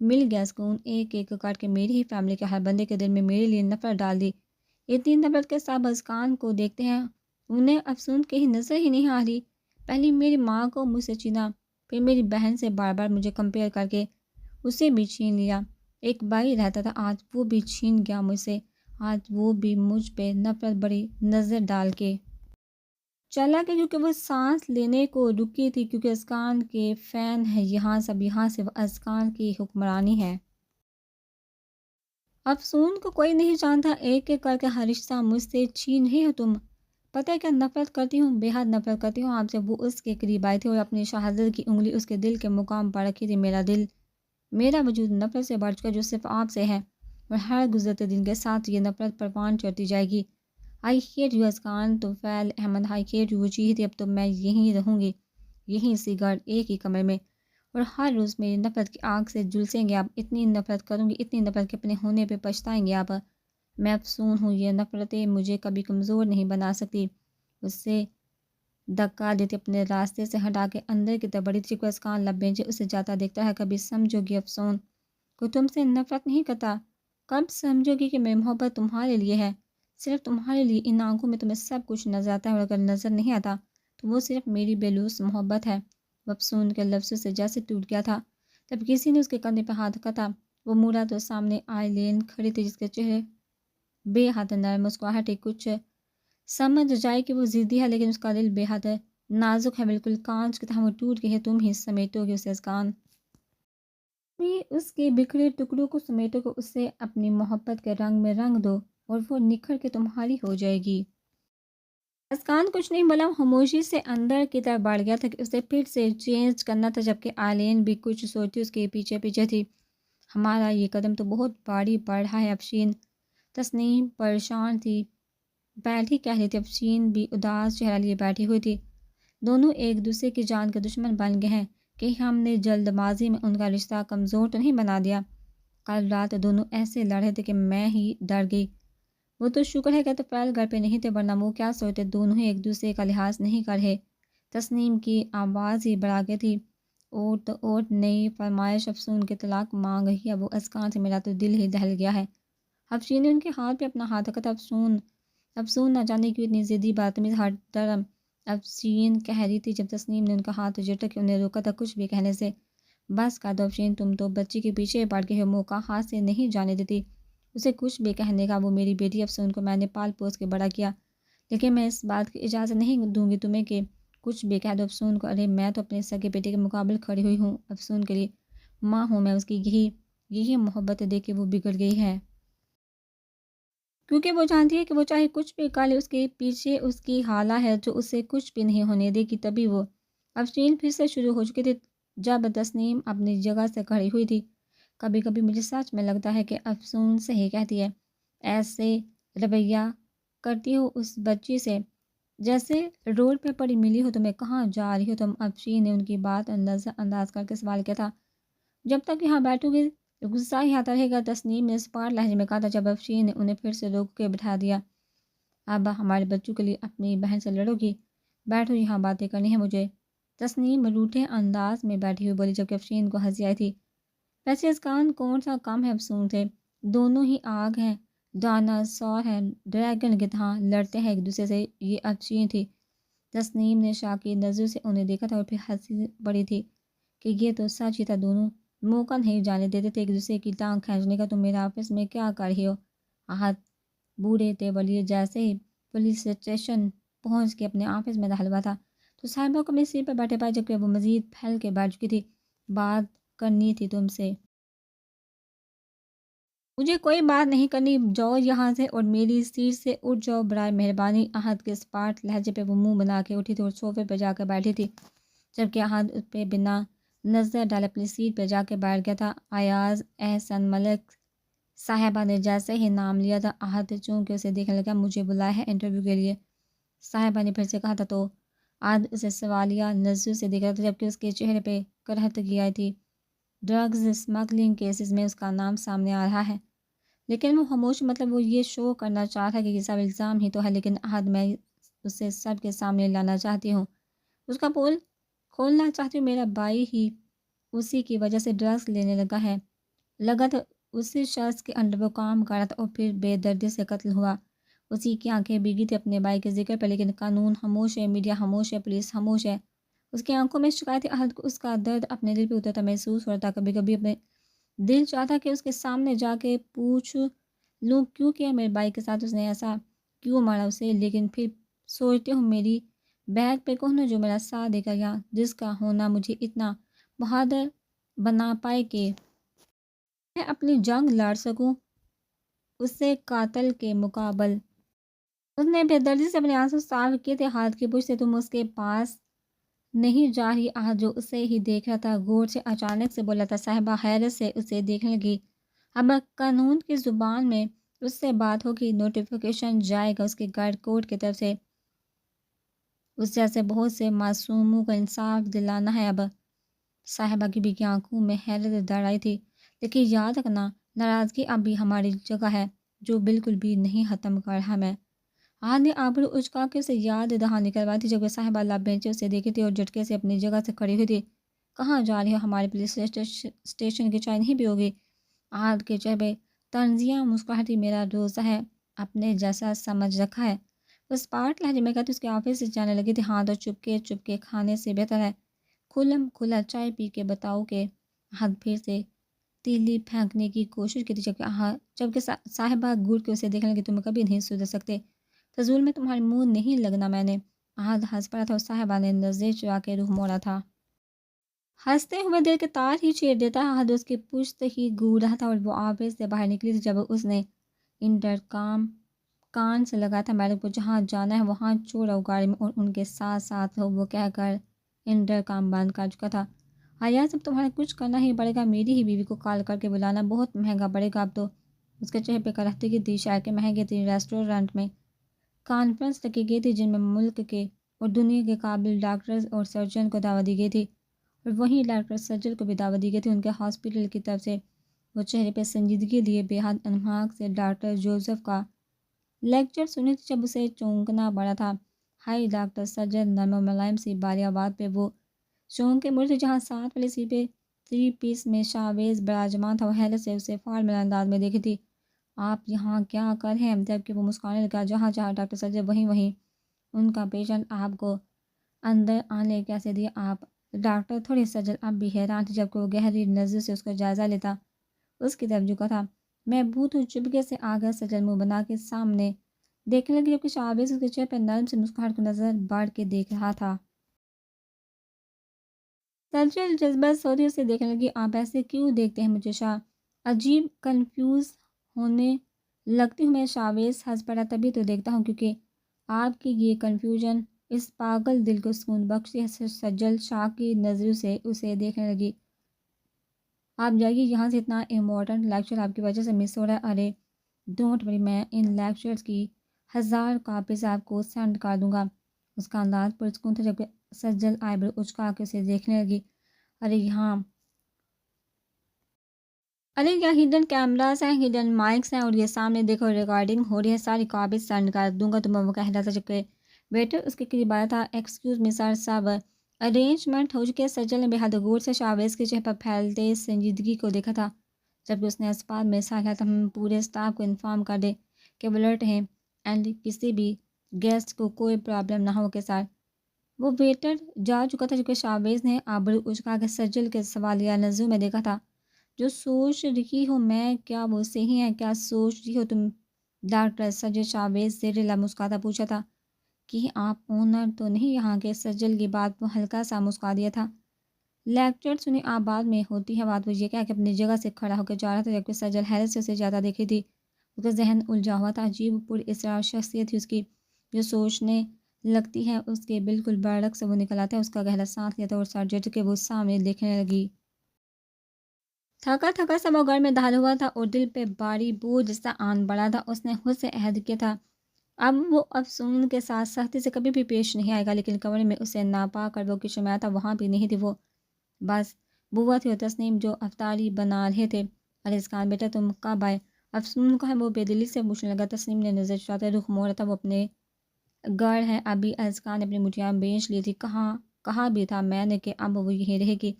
مل گیا سکون۔ ایک ایک کر کے میری ہی فیملی کے ہر بندے کے دل میں میرے لیے نفرت ڈال دی۔ اتنی نفرت کے ساتھ ازکان کو دیکھتے ہیں انہیں افسون کہیں نظر ہی نہیں آ رہی۔ پہلے میری ماں کو مجھ سے چھینا، پھر میری بہن سے بار بار مجھے کمپیئر کر کے اسے بھی چھین لیا۔ ایک بھائی رہتا تھا، آج وہ بھی چھین گیا مجھ سے، آج وہ بھی مجھ پہ نفرت بڑی نظر ڈال کے چلا گیا کیونکہ وہ سانس لینے کو رکی تھی، کیونکہ ازکان کے فین ہے یہاں سب، یہاں سے ازکان کی حکمرانی ہے۔ افسون کو کوئی نہیں جانتا، ایک ایک کر کے ہر رشتہ مجھ سے چھین رہی ہو تم۔ پتہ ہے کیا نفرت کرتی ہوں، بے حد نفرت کرتی ہوں آپ سے۔ وہ اس کے قریب آئی تھی اور اپنی شہادت کی انگلی اس کے دل کے مقام پر رکھی تھی۔ میرا دل، میرا وجود نفرت سے بڑھ چکا جو صرف آپ سے ہے، اور ہر گزرتے دن کے ساتھ یہ نفرت پروان چڑھتی جائے گی۔ I hate you Izkan Tufail Ahmed, I hate you, وہ چیخی تھی، اب تو میں یہیں رہوں گی، یہیں اسی گھر ایک ہی کمرے میں، اور ہر روز میری نفرت کی آگ سے جھلسیں گے آپ، اتنی نفرت کروں گی، اتنی نفرت کہ اپنے ہونے پہ پچھتائیں گے آپ۔ میں افسون ہوں، یہ نفرتیں مجھے کبھی کمزور نہیں بنا سکتی۔ اس سے دھکا دیتے اپنے راستے سے ہٹا کے اندر کی طرف بڑی تھی، کو ازکان لب بھیجے اسے جاتا دیکھتا ہے۔ کبھی سمجھو گی افسون، کوئی تم سے نفرت نہیں کرتا، کب سمجھو گی کہ میری محبت تمہارے لیے ہے، صرف تمہارے لیے، ان آنکھوں میں تمہیں سب کچھ نظر آتا ہے، اور اگر نظر نہیں آتا تو وہ صرف میری بےلوث محبت ہے۔ وہ افسون کے لفظوں سے جیسے ٹوٹ گیا تھا۔ تب کسی نے اس کے کندھے پہ ہاتھ رکھا تھا، وہ مڑا تو سامنے آئلین کھڑی تھی، جس کے چہرے بے حد نرم مسکراہٹ، کچھ سمجھ جائے کہ وہ ضدی ہے، لیکن اس کا دل بے حد نازک ہے، بالکل کانچ کی طرح وہ ٹوٹ گئی ہے، تم ہی سمیٹو گے اسے ازکان، بھی اس کے بکھرے ٹکڑوں کو سمیٹو گے، اسے اپنی محبت کے رنگ میں رنگ دو اور وہ نکھر کے تمہاری ہو جائے گی۔ ازکان کچھ نہیں بولا، خاموشی سے اندر کی طرف بڑھ گیا تھا کہ اسے پھر سے چینج کرنا تھا، جبکہ آئلین بھی کچھ سوچتی اس کے پیچھے پیچھے تھی۔ ہمارا یہ قدم تو بہت بھاری پڑ رہا ہے افشین، تسنیم پریشان تھی، بیٹھی کہہ رہی تھی، افشین بھی اداس چہرہ لیے بیٹھی ہوئی تھی۔ دونوں ایک دوسرے کی جان کے دشمن بن گئے ہیں، کہ ہم نے جلد بازی میں ان کا رشتہ کمزور تو نہیں بنا دیا؟ کل رات دونوں ایسے لڑے تھے کہ میں ہی ڈر گئی۔ وہ تو شکر ہے کہ طفیل گھر پہ نہیں تھے، ورنہ وہ کیا سوچتے، دونوں ہی ایک دوسرے کا لحاظ نہیں کر رہے۔ تسنیم کی آواز ہی بڑھا کے تھی، اوٹ تو اوٹ نئی فرمائش، افسون کے طلاق مانگ رہی ہے وہ، ازکان سے میرا تو دل ہی دہل گیا ہے۔ افشین نے ان کے ہاتھ پہ اپنا ہاتھ رکھا تھا، افسون نہ جانے کیوں اتنی ضدی باتمیز ہر طرح افشین کہہ رہی تھی، جب تسنیم نے ان کا ہاتھ جھٹک کے انہیں روکا تھا کچھ بھی کہنے سے۔ بس کر دو افشین، تم تو بچی کے پیچھے پڑ گئے ہو، موقع ہاتھ سے نہیں جانے دیتی اسے کچھ بھی کہنے کا، وہ میری بیٹی افسون کو میں نے پال پوس کے بڑا کیا، لیکن میں اس بات کی اجازت نہیں دوں گی تمہیں کہ کچھ بھی کہہ دو افسون کو۔ ارے میں تو اپنے سگے بیٹے کے مقابل کھڑی ہوئی ہوں افسون کے لیے، ماں ہوں میں اس کی، یہی محبت دیکھ کے وہ بگڑ گئی ہے، کیونکہ وہ جانتی ہے کہ وہ چاہے کچھ بھی کر لے، اس کے پیچھے اس کی خالہ ہے جو اسے کچھ بھی نہیں ہونے دے گی۔ تبھی وہ افشین پھر سے شروع ہو چکی تھی، جب تسنیم اپنی جگہ سے کھڑی ہوئی تھی۔ کبھی کبھی مجھے سچ میں لگتا ہے کہ افسون صحیح کہتی ہے، ایسے رویہ کرتی ہو اس بچی سے جیسے روڈ پہ پڑی ملی ہو تمہیں، کہاں جا رہی ہو تم؟ افشین نے ان کی بات نظر انداز کر کے سوال کیا تھا۔ جب تک یہاں بیٹھو گی غصہ ہی آتا رہے گا، تسنیم نے سپاٹ لہجے میں کہا تھا، جب افشین نے انہیں پھر سے روک کے بٹھا دیا۔ اب ہمارے بچوں کے لیے اپنی بہن سے لڑو گی؟ بیٹھو، یہاں باتیں کرنی ہے مجھے۔ تسنیم روٹھے انداز میں بیٹھی ہوئی بولی، جبکہ افشین کو ہنسی آئی تھی۔ ویسے ازکان کون سا کام ہے افسون تھے، دونوں ہی آگ ہیں، ڈائناسور ہیں، ڈریگن کی طرح لڑتے ہیں ایک دوسرے سے، یہ افشین تھی۔ تسنیم نے شاکی نظر سے انہیں دیکھا تھا اور پھر ہنسی پڑی تھی کہ یہ تو سچ ہی تھا، دونوں موقع نہیں جانے دیتے تھے ایک دوسرے کی ٹانگ کھینچنے کا۔ تم میرے آفس میں کیا کر رہی ہو؟ آہت بوڑھے تیولیے جیسے ہی پولیس اسٹیشن پہنچ کے اپنے آفس میں داخل ہوا تھا تو صاحبہ کو اپنی سیٹ پہ بیٹھے پائے، جبکہ وہ مزید پھیل کے بیٹھ چکی تھی۔ بات کرنی تھی تم سے، مجھے کوئی بات نہیں کرنی، جاؤ یہاں سے اور میری سیٹ سے اٹھ جاؤ برائے مہربانی۔ احد کے سپاٹ لہجے پہ وہ منہ بنا کے اٹھی تھی اور صوفے پہ جا کے بیٹھی تھی، جبکہ احد اس پہ بنا نظر ڈالے اپنی سیٹ پہ جا کے بیٹھ گیا تھا۔ ایاز احسن ملک صاحبہ نے جیسے ہی نام لیا تھا، احد چونکہ اسے دیکھنے لگا۔ مجھے بلایا ہے انٹرویو کے لیے، صاحبہ نے پھر سے کہا تھا، تو احد اسے سوالیہ نظر سے دیکھ رہا تھا، جبکہ اس کے چہرے پہ کرہتگی آئی تھی۔ ڈرگز اسمگلنگ کیسز میں اس کا نام سامنے آ رہا ہے، لیکن وہ خاموش، مطلب وہ یہ شو کرنا چاہتا ہے کہ یہ سب الزام ہی تو ہے، لیکن احد میں اسے سب کے سامنے لانا چاہتی ہوں، اس کا پول کھولنا چاہتی ہوں، میرا بھائی ہی اسی کی وجہ سے ڈرگز لینے لگا ہے، لگا تھا اسی شخص کے انڈر وہ کام کر رہا تھا اور پھر بے دردی سے قتل ہوا۔ اسی کی آنکھیں بھیگی تھی اپنے بھائی کے ذکر پہ، لیکن قانون خاموش ہے، میڈیا خاموش ہے، پولیس خاموش ہے، اس کی آنکھوں میں شکایت تھی۔ احد کو اس کا درد اپنے دل پہ اترتا محسوس ہوتا، کبھی کبھی اپنے دل چاہتا کہ اس کے سامنے جا کے پوچھ لوں کیوں کیا میرے بھائی کے ساتھ، اس نے ایسا کیوں مارا اسے، لیکن پھر سوچتی ہوں میری بیگ پہ کون ہے جو میرا ساتھ دے گا یا جس کا ہونا مجھے اتنا بہادر بنا پائے کہ میں اپنی جنگ لڑ سکوں اس سے قاتل کے مقابل۔ اس نے بے دردی سے اپنے آنسو صاف کیے تھے، ہاتھ کی پشت سے، تم اس کے پاس نہیں جا رہی؟ احد جو اسے ہی دیکھ رہا تھا غور سے اچانک سے بولا تھا۔ صاحبہ حیرت سے اسے دیکھنے لگی۔ اب قانون کی زبان میں اس سے بات ہوگی، نوٹیفیکیشن جائے گا اس کے گائیڈ کوڈ کی طرف سے، اس جیسے بہت سے معصوموں کو انصاف دلانا ہے۔ اب صاحبہ کی بھی کی آنکھوں میں حیرت دار آئی تھی، لیکن یاد رکھنا ناراضگی اب بھی ہماری جگہ ہے جو بالکل بھی نہیں ختم کر رہا میں۔ ہاتھ نے آبرو اچکا کے اسے یاد دہانی نکلوائی تھی، جب وہ صاحبہ لب بینچے اسے دیکھی تھی اور جھٹکے سے اپنی جگہ سے کھڑی ہوئی تھی۔ کہاں جا رہی ہو؟ ہمارے پولیس اسٹیشن کی چائے نہیں پیوگی؟ آج کے چہرے تنزیہ مسکراہٹی، میرا روزہ ہے، اپنے جیسا سمجھ رکھا ہے۔ اس پارٹ لہجے میں کہتی اس کے آفس سے جانے لگی تھی۔ ہاں تو چپکے کھانے سے بہتر ہے کھلم کھلا چائے پی کے بتاؤ کہ ہاتھ پھر سے تیلی پھینکنے کی کوشش کی تھی، جبکہ صاحبہ گڑ کے اسے دیکھنے لگی، تم کبھی نہیں سدھر سکتے، فضول میں تمہارے منہ نہیں لگنا میں نے۔ آہد ہنس پڑا تھا اور صاحبہ نے نظر چرا کے رخ موڑا تھا۔ ہنستے ہوئے دل کے تار ہی چیر دیتا۔ آہد اس کی پشت ہی گور رہا تھا اور وہ آفس سے باہر نکلی تھی جب اس نے انٹرکام کان سے لگا تھا، میڈم کو جہاں جانا ہے وہاں چھوڑو گاڑی میں اور ان کے ساتھ ساتھ ہو، وہ کہہ کر انٹرکام بند کر چکا تھا۔ آیا سب تمہارا کچھ کرنا ہی پڑے گا، میری ہی بیوی کو کال کر کے بلانا بہت مہنگا پڑے گا اب تو۔ اس کے چہرے پہ کرہتگی تھی، شہر کے مہنگے ترین ریسٹورنٹ میں کانفرنس رکھی گئی تھی جن میں ملک کے اور دنیا کے قابل ڈاکٹرز اور سرجن کو دعوت دی گئی تھی، اور وہیں ڈاکٹر سجل کو بھی دعوت دی گئی تھی ان کے ہاسپٹل کی طرف سے۔ وہ چہرے پہ سنجیدگی لیے بے حد انماک سے ڈاکٹر جوزف کا لیکچر سنی تھی جب اسے چونکنا پڑا تھا۔ ہائی ڈاکٹر سجل، نرم و ملائم سی باری آواز پہ وہ چونک کے مڑ تھی جہاں ساتھ والی سیٹ پہ 3 پیس میں شاویز براجمان تھا۔ وہ حیرت سے اسے فارمل انداز میں دیکھی تھی۔ آپ یہاں کیا کر رہے ہیں؟ جبکہ وہ مسکرانے لگا، جہاں جہاں ڈاکٹر سجل وہیں ان کا پیشنٹ، آپ کو اندر آنے کیسے دیا آپ؟ ڈاکٹر تھوڑی سجل اب بھی حیران تھی جبکہ وہ گہری نظر سے اس کا جائزہ لیتا اس کی طرف جھکا تھا۔ میں بھوت ہوں، چپکے سے آگے سجل منہ بنا کے سامنے دیکھنے لگی جبکہ شاویز اس کے چہرے پر نرم سے مسکراہٹ کو نظر بڑھ کے دیکھ رہا تھا۔ سجل جذبات سوری اسے دیکھنے لگی، آپ ایسے کیوں دیکھتے ہیں مجھے شاہ؟ عجیب کنفیوز ہونے لگتی ہوں میں۔ شاویز ہنس پڑا، تبھی تو دیکھتا ہوں کیونکہ آپ کی یہ کنفیوژن اس پاگل دل کو سکون بخشتی ہے۔ سجل شاہ کی نظروں سے اسے دیکھنے لگی، آپ جائیے یہاں سے، اتنا امپورٹنٹ لیکچر آپ کی وجہ سے مس ہو رہا ہے۔ ارے ڈونٹ وری، میں ان لیکچرز کی 1000 کاپیز آپ کو سینڈ کر دوں گا۔ اس کا انداز پرسکون تھا جبکہ سجل آئیبرو اچکا کے اسے دیکھنے لگی۔ ارے یہاں ہڈن کیمراز ہیں، ہڈن مائکس ہیں، اور یہ سامنے دیکھو ریکارڈنگ ہو رہی ہے، ساری کاپیز سینڈ کر دوں گا تمہیں، وہ کہہ رہا تھا جبکہ ویٹر اس کے قریب آیا تھا۔ ایکسکیوز می سر، سب ارینجمنٹ ہو چکے۔ سجل نے بے حد غور سے شاویز کے چہرے پر پھیلتے سنجیدگی کو دیکھا تھا جبکہ اس نے اسپات میں سالا تھا، ہم پورے اسٹاف کو انفارم کر دیں کہ وہ الرٹ ہیں اینڈ کسی بھی گیسٹ کو کوئی پرابلم نہ ہو کے ساتھ۔ وہ ویٹر جا چکا تھا جبکہ شاویز نے آبرو اچکا کے سجل کے سوالیہ نظروں میں دیکھا تھا۔ جو سوچ رہی ہو میں، کیا وہ صحیح ہے؟ کیا سوچ رہی ہو تم؟ ڈاکٹر سجل شاویز زیر لب مسکراتا پوچھا تھا کہ آپ اونر تو نہیں یہاں کے؟ سجل کی بات کو ہلکا سا مسکرا دیا تھا، لیکچر سنی آپ بعد میں ہوتی ہے بات۔ وہ یہ کہہ کے اپنی جگہ سے کھڑا ہو کے جا رہا تھا جبکہ سجل حیرت سے اسے زیادہ دیکھی تھی، اس کا ذہن الجھا ہوا تھا۔ عجیب پر اسرار شخصیت تھی اس کی، جو سوچنے لگتی ہے اس کے بالکل برعکس وہ نکل آتا ہے۔ اس کا گہرا سانس لیا تھا اور سر جھٹ کے وہ سامنے دیکھنے لگی۔ تھکا تھکا سا وہ گھر میں داخل ہوا تھا اور دل پہ بھاری بوجھ جیسا آن پڑا تھا۔ اس نے خود سے عہد کیا تھا اب وہ افسون کے ساتھ سختی سے کبھی بھی پیش نہیں آئے گا، لیکن کمرے میں اسے ناپا کر وہ کچن میں آیا تھا، وہاں بھی نہیں تھی وہ، بس بوا تھی اور تسنیم جو افطاری بنا رہے تھے۔ ارے اسکان بیٹا تم کب آئے؟ افسون کو ہے وہ بے دلی سے پوچھنے لگا۔ تسنیم نے نظر چراتے رخ موڑا تھا، وہ اپنے گھر ہے ابھی ازکان نے اپنی مٹھیاں بیچ لی تھی، کہا بھی تھا میں نے کہ اب وہ یہیں رہے گی۔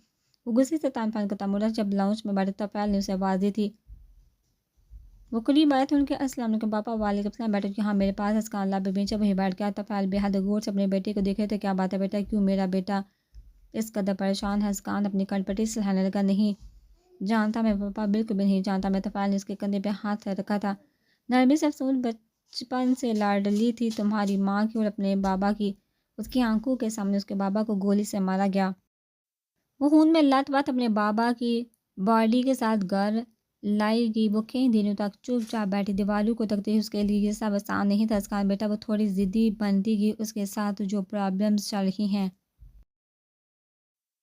وہ غصے سے تان فان کرتا مڑا جب لاؤنج میں بیٹھا طفیل نے اسے آواز دی تھی۔ وہ قریب آئے تھے ان کے، السلام علیکم پاپا۔ وعلیکم السلام بیٹا، یہاں میرے پاس ازکان لب بیچا وہی بیٹھ گیا۔ طفیل بے حد غور سے اپنے بیٹے کو دیکھ رہے تھے۔ کیا بات ہے بیٹا، کیوں میرا بیٹا اس قدر پریشان ہے؟ ازکان اپنی کٹپٹی سے ہلانے لگا، نہیں جانتا میں پاپا، بالکل بھی نہیں جانتا میں۔ طفیل نے اس کے کندھے پہ ہاتھ رکھا تھا، نرمی سے۔ افسون بچپن سے لاڈلی تھی تمہاری ماں کی اور اپنے بابا کی، اس کی آنکھوں کے سامنے اس کے بابا کو گولی سے مارا گیا، وہ خون میں لت پت اپنے بابا کی باڈی کے ساتھ گھر لائی گئی۔ وہ کئی دنوں تک چپ چاپ بیٹھی دیوالوں کو تکتی تھی، اس کے لیے یہ سب آسان نہیں تھا۔ ازکان بیٹا وہ تھوڑی ضدی بنتی گئی، اس کے ساتھ جو پرابلمز چل رہی ہیں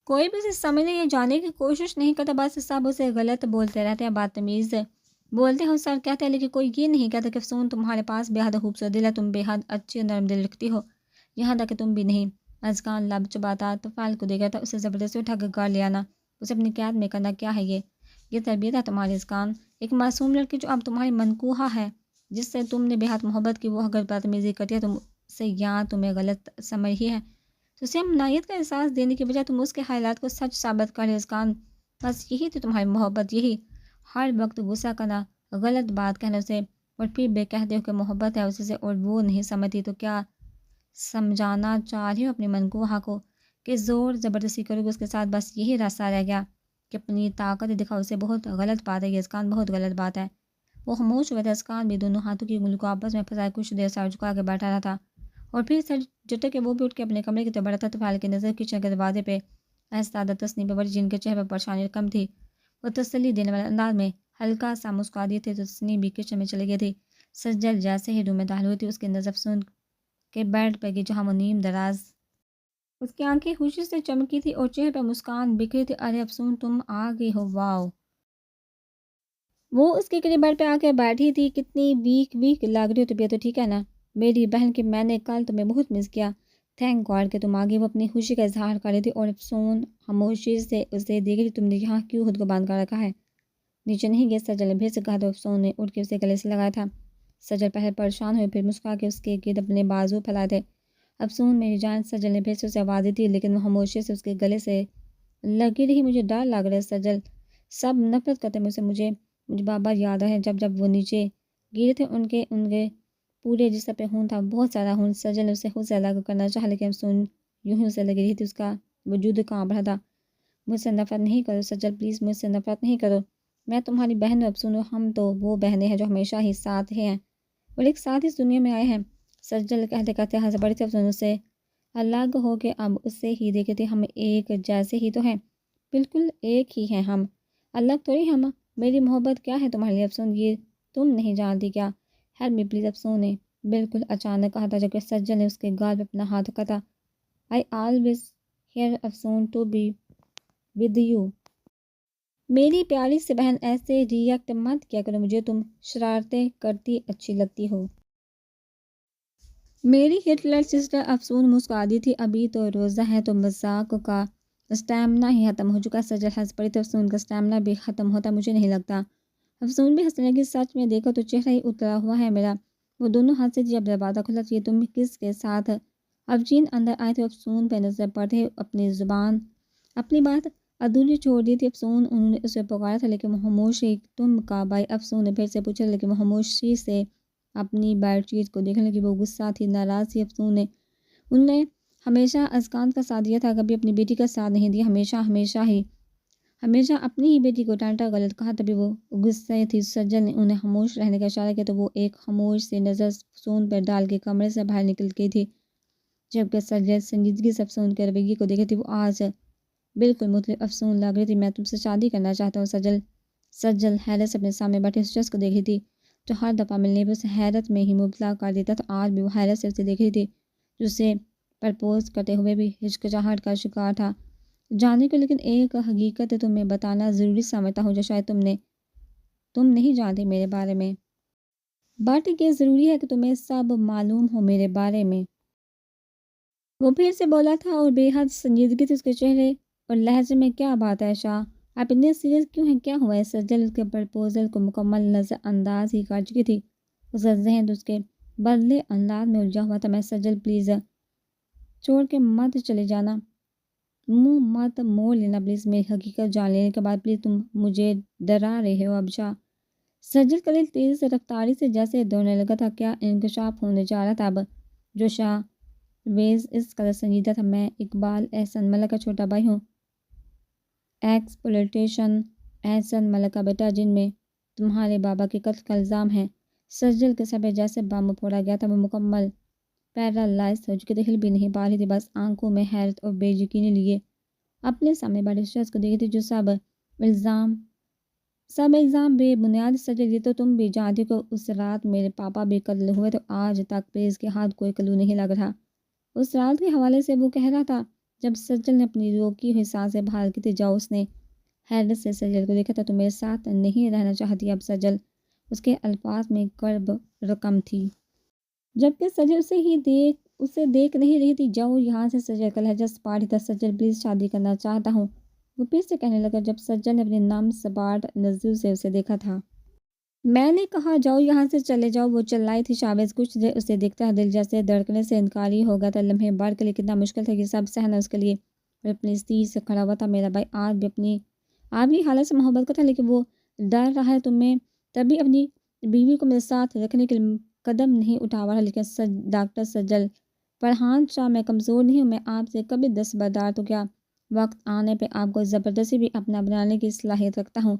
کوئی بھی اسے سمجھنے یا جاننے کی کوشش نہیں کرتا، بس سب اسے غلط بولتے رہتے ہیں، بدتمیز بولتے ہو سر کہتے ہیں، لیکن کوئی یہ نہیں کہتا کہ افسون تمہارے پاس بے حد خوبصورت دل ہے، تم بے حد اچھی اور نرم دل رکھتی ہو، یہاں تک کہ تم بھی نہیں۔ ازکان لب چباتا طفال کو دیکھا تھا، اسے زبردستی اٹھا کر گھر لے آنا، اسے اپنی قید میں کرنا، کیا ہے یہ تربیت ہے تمہاری ازکان؟ ایک معصوم لڑکی جو اب تمہاری منکوحہ ہے، جس سے تم نے بے حد محبت کی، وہ اگر بدتمیزی کرتی ہے تم سے یا تمہیں غلط سمجھ رہی ہے تو اسے امنائیت کا احساس دینے کے بجائے تم اس کے خیالات کو سچ ثابت کر ازکان۔ بس یہی تو تمہاری محبت، یہی ہر وقت غصہ کرنا، غلط بات کہنے سے اور پھر بے کہتے ہو کہ محبت ہے اسی سے اور وہ نہیں سمجھتی، تو کیا سمجھانا چاہ رہی ہو اپنی منکوحہ کو کہ زور زبردستی کرو گے اس کے ساتھ؟ بس یہی راستہ رہ گیا کہ اپنی طاقت دکھاؤ، اسے بہت غلط بات ہے یہ ازکان، بہت غلط بات ہے۔ وہ خاموش ہوئے تھے، ازکان بھی دونوں ہاتھوں کی انگلیوں کو آپس میں پھنسائے کچھ دیر سر جھکا کے بیٹھا رہا تھا اور پھر سر جھٹک کے وہ بھی اٹھ کے اپنے کمرے کی طرف بڑھا تھا۔ طفال کی نظر کچن کے دروازے پہ ایستادہ تسنیم پہ پڑی، جن کے چہرے پر پریشانی کم تھی، وہ تسلی دینے والے انداز میں ہلکا سا مسکرا دیے تھے۔ تو تسنیم بھی کچن میں چلی گئی تھی۔ سجل جیسے ہی روم میں داخل ہوئی تھی، اس کی نظر افسون کے بیڈ پہ گئی جہاں وہ نیم دراز، اس کی آنکھیں خوشی سے چمکی تھی اور چہرے پہ مسکان بکھری تھی۔ ارے افسون تم آ گئی ہو، واؤ! وہ اس کے قریب بیڈ پہ آ کے بیٹھی تھی۔ کتنی ویک لگ رہی ہو، طبیعت تو ٹھیک ہے نا میری بہن؟ کہ میں نے کل تمہیں بہت مس کیا۔ تھینک گاڈ کہ تم آ گئی۔ وہ اپنی خوشی کا اظہار کر رہی تھی اور افسون خاموشی سے اسے دیکھ رہی۔ تم نے یہاں کیوں خود کو بند کر رکھا ہے؟ نیچے نہیں گئے؟ سجل نے پھر سے کہا تو افسون نے اٹھ کے اسے گلے سے لگایا تھا۔ سجل پہلے پریشان ہوئے، پھر مسکرا کے اس کے گرد اپنے بازو پھیلائے تھے۔ افسون میری جان، سجل نے پھر سے اسے آواز دی تھی، لیکن وہ خاموشی سے اس کے گلے سے لگی رہی۔ مجھے ڈر لگ رہا ہے سجل، سب نفرت کرتے مجھ سے، مجھے بابا یاد ہے جب وہ نیچے گرے تھے، ان کے پورے جسم پہ خون تھا، بہت زیادہ خون۔ سجل نے اسے خود سے الگ کرنا چاہا، لیکن افسون یوں ہی اسے لگی رہی تھی، اس کا وجود کانپ رہا تھا۔ مجھ سے نفرت نہیں کرو سجل، پلیز مجھ سے نفرت نہیں کرو، میں تمہاری بہن ہوں افسون، ہم تو وہ بہنیں ہیں جو ہمیشہ ہی ساتھ ہیں اور ایک ساتھ اس دنیا میں آئے ہیں۔ سجل کہتے کہتے ہنس پڑی تھی۔ افسون سے الگ ہو کے اب اسے ہی دیکھے تھے۔ ہم ایک جیسے ہی تو ہیں، بالکل ایک ہی ہیں ہم، الگ تھوڑی ہم۔ میری محبت کیا ہے تمہارے لیے افسون، یہ تم نہیں جانتی کیا؟ ہیلپ می پلیز، افسون نے بالکل اچانک کہا تھا، جبکہ سجل نے اس کے گال پہ اپنا ہاتھ رکھا تھا۔ I always here Afsoon to be with you, میری پیاری سی بہن ایسے ریئیکٹ مت کیا کرو، مجھے تم شرارتیں کرتی اچھی لگتی ہو۔ میری ہٹلر سسٹر، افسون مسکرا دی تھی۔ ابھی تو روزہ ہے تو مذاق کا اسٹیمنا ہی ختم ہو چکا۔ سجل ہنس پڑی تو افسون کا اسٹیمنا بھی ختم ہوتا مجھے نہیں لگتا۔ افسون بھی ہنسنے لگی، سچ میں دیکھو تو چہرہ ہی اترا ہوا ہے میرا۔ وہ دونوں ہنسے تھے جب دروازہ کھلا تھا۔ یہ تم کس کے ساتھ؟ افجین اندر آئے تھے، افسون پہ نظر پڑتے اپنی زبان اپنی بات ادھوری چھوڑ دی تھی۔ افسون، انہوں نے اسے پکارا تھا لیکن وہ خاموشی، تم کا بھائی؟ افسون نے پھر سے پوچھا لیکن وہ خاموشی سے اپنی بیڈ شیٹ کو دیکھنے لگی۔ وہ غصہ تھی، ناراض تھی۔ افسون نے انہوں نے ہمیشہ ازکان کا ساتھ دیا تھا، کبھی اپنی بیٹی کا ساتھ نہیں دیا، ہمیشہ اپنی ہی بیٹی کو ڈانٹا، غلط کہا، تبھی وہ غصے تھی۔ سجل نے انہیں خاموش رہنے کا اشارہ کیا تو وہ ایک خاموش سی نظر افسون پر ڈال کے کمرے سے باہر نکل گئی تھی، جبکہ سجل سنجیدگی سے افسون کے رویے کو دیکھتی۔ وہ آج بالکل مختلف افسون لگ رہی تھی۔ میں تم سے شادی کرنا چاہتا ہوں سجل۔ سجل حیرت سے اپنے سامنے بیٹھے اس شخص کو دیکھ رہی تھی جو ہر دفعہ ملنے پہ اسے حیرت میں ہی مبتلا کر دیتا تھا۔ آج بھی وہ حیرت سے اسے دیکھ رہی تھی، جو اسے پرپوز کرتے ہوئے بھی ہچکچاہٹ کا شکار تھا جاننے کو۔ لیکن ایک حقیقت تمہیں بتانا ضروری سمجھتا ہوں جو شاید تم نہیں جانتے میرے بارے میں، بٹ یہ ضروری ہے کہ تمہیں سب معلوم ہو میرے بارے میں۔ وہ پھر سے بولا تھا اور بے حد سنجیدگی تھی اس کے چہرے اور لہجے میں۔ کیا بات ہے شاہ، آپ اتنے سیریس کیوں ہیں؟ کیا ہوا ہے؟ سجل اس کے پرپوزل کو مکمل نظر انداز ہی کر چکی تھی، اس کا ذہن اس کے بدلے انداز میں الجھا ہوا تھا۔ میں سجل پلیز چھوڑ کے مت چلے جانا، منہ مت موڑ لینا پلیز، میری حقیقت جان لینے کے بعد پلیز، تم مجھے ڈرا رہے ہو اب شاہ۔ سجل قلیل تیزی سے رفتاری سے جیسے دوڑنے لگا تھا۔ کیا انکشاف ہونے جا رہا تھا اب جو شاہ ویز اس قدر سنجیدہ تھا؟ میں اقبال احسن ملک کا چھوٹا بھائی ہوں، ایکسپلویٹیشن احسن ملک کا بیٹا، جن میں تمہارے بابا کے قتل کا الزام ہے۔ سجل کے سر پہ جیسے بم پھوڑا گیا تھا، وہ مکمل پیرالائز ہو چکی تھی، ہل بھی نہیں پا رہی تھی، بس آنکھوں میں حیرت اور بے یقینی لیے اپنے سامنے بیٹھے شخص کو دیکھی تھی جو سب الزام بے بنیاد۔ سجل یہ تو تم بھی جانتی ہو کہ اس رات میرے پاپا بھی قتل ہوئے تو آج تک پریز کے ہاتھ کوئی کلو نہیں لگ رہا۔ اس رات کے حوالے سے وہ کہہ رہا تھا جب سجل نے اپنی روکی ہوئی سانسیں بحال کی تھی۔ جاؤ، اس نے حیرت سے سجل کو دیکھا تھا، تو میرے ساتھ نہیں رہنا چاہتی اب سجل؟ اس کے الفاظ میں کرب رقم تھی، جبکہ سجل اسے دیکھ نہیں رہی تھی۔ جاؤ یہاں سے، سجل کا لہجہ سپاٹ تھا۔ سجل پلیز شادی کرنا چاہتا ہوں، وہ پھر سے کہنے لگا جب سجل نے اپنے نام سپاٹ نظروں سے اسے دیکھا تھا۔ میں نے کہا جاؤ یہاں سے، چلے جاؤ، وہ چلائی تھی۔ شاہباز کچھ دیر اسے دیکھتا، دل جیسے دھڑکنے سے انکاری ہو گیا تھا۔ لمحے بھر کے لیے کتنا مشکل تھا یہ سب سہنا اس کے لیے، اور اپنی تیز سے کھڑا ہوا تھا۔ میرا بھائی آپ کی حالت سے محبت کا تھا، لیکن وہ ڈر رہا ہے تمہیں، تبھی اپنی بیوی کو میرے ساتھ رکھنے کے لیے قدم نہیں اٹھا رہا۔ لیکن ڈاکٹر سجل فرحان شاہ، میں کمزور نہیں ہوں، میں آپ سے کبھی دستبردار، تو کیا وقت آنے پہ آپ کو زبردستی بھی اپنا بنانے کی صلاحیت رکھتا ہوں۔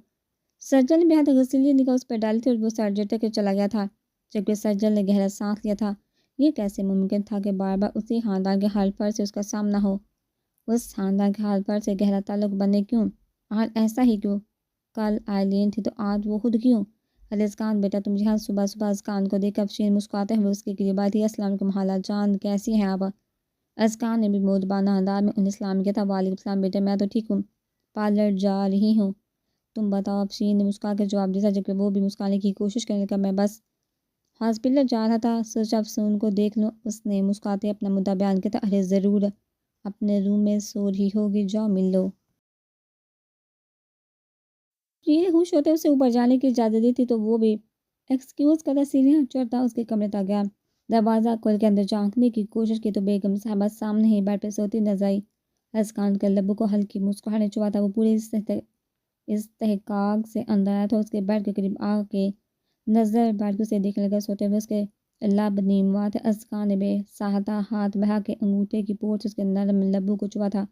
سجل نے بہت غصیلی نگاہ اس پر ڈالی تھی اور وہ سر جھٹک کے چلا گیا تھا، جبکہ سجل نے گہرا سانس لیا تھا۔ یہ کیسے ممکن تھا کہ بار بار اسی خاندان کے حلفر سے اس کا سامنا ہو، اس خاندان کے حلفر سے گہرا تعلق بنے؟ کیوں آج ایسا ہی؟ کیوں کل آئلین تھی تو آج وہ خود کیوں؟ ازکان بیٹا، تم یہاں صبح صبح ازکان کو دیکھ افشین مسکراتے ہوئے اس کے قریب آئی تھی۔ السلام علیکم خالہ جان، کیسی ہیں آپ؟ ازکان نے بھی مودبانہ انداز میں انہیں سلام کیا تھا۔ وعلیکم السلام بیٹے، میں تو ٹھیک ہوں، پارلر جا رہی ہوں، تم بتاؤ؟ افشین نے مسکرا کے جواب دیا، جبکہ وہ بھی مسکرانے کی کوشش کرنے لگا۔ میں بس ہاسپٹل جا رہا تھا، سوچا افشین کو دیکھ لوں۔ اس نے مسکراتے اپنا مدعا بیان کیا تھا۔ ارے ضرور، اپنے روم میں سو رہی ہوگی، جاؤ مل لو۔ یہ ہوش ہوتے اسے اوپر جانے کی اجازت دی تھی تو وہ بھی ایکسکیوز کرتا سیڑھیاں چڑھتا اس کے کمرے تک گیا۔ دروازہ کھول کے اندر جھانکنے کی کوشش کی تو بیگم صاحبہ سامنے ہی بیڈ پہ سوتی نظر آئی۔ ازکان کے لبوں کو ہلکی مسکراہٹ چھوا تھا، وہ پورے استحقاق سے اندر آیا تھا، اس کے بیڈ کے قریب آ کے نظر بیٹھ کے اسے دیکھنے لگا۔ سوتے ہوئے اس کے لب نیموا تھے۔ ازکان نے بے ساہتا ہاتھ بڑھا کے انگوٹھے کی پورٹ سے اس کے نرم لبوں کو چھوا تھا۔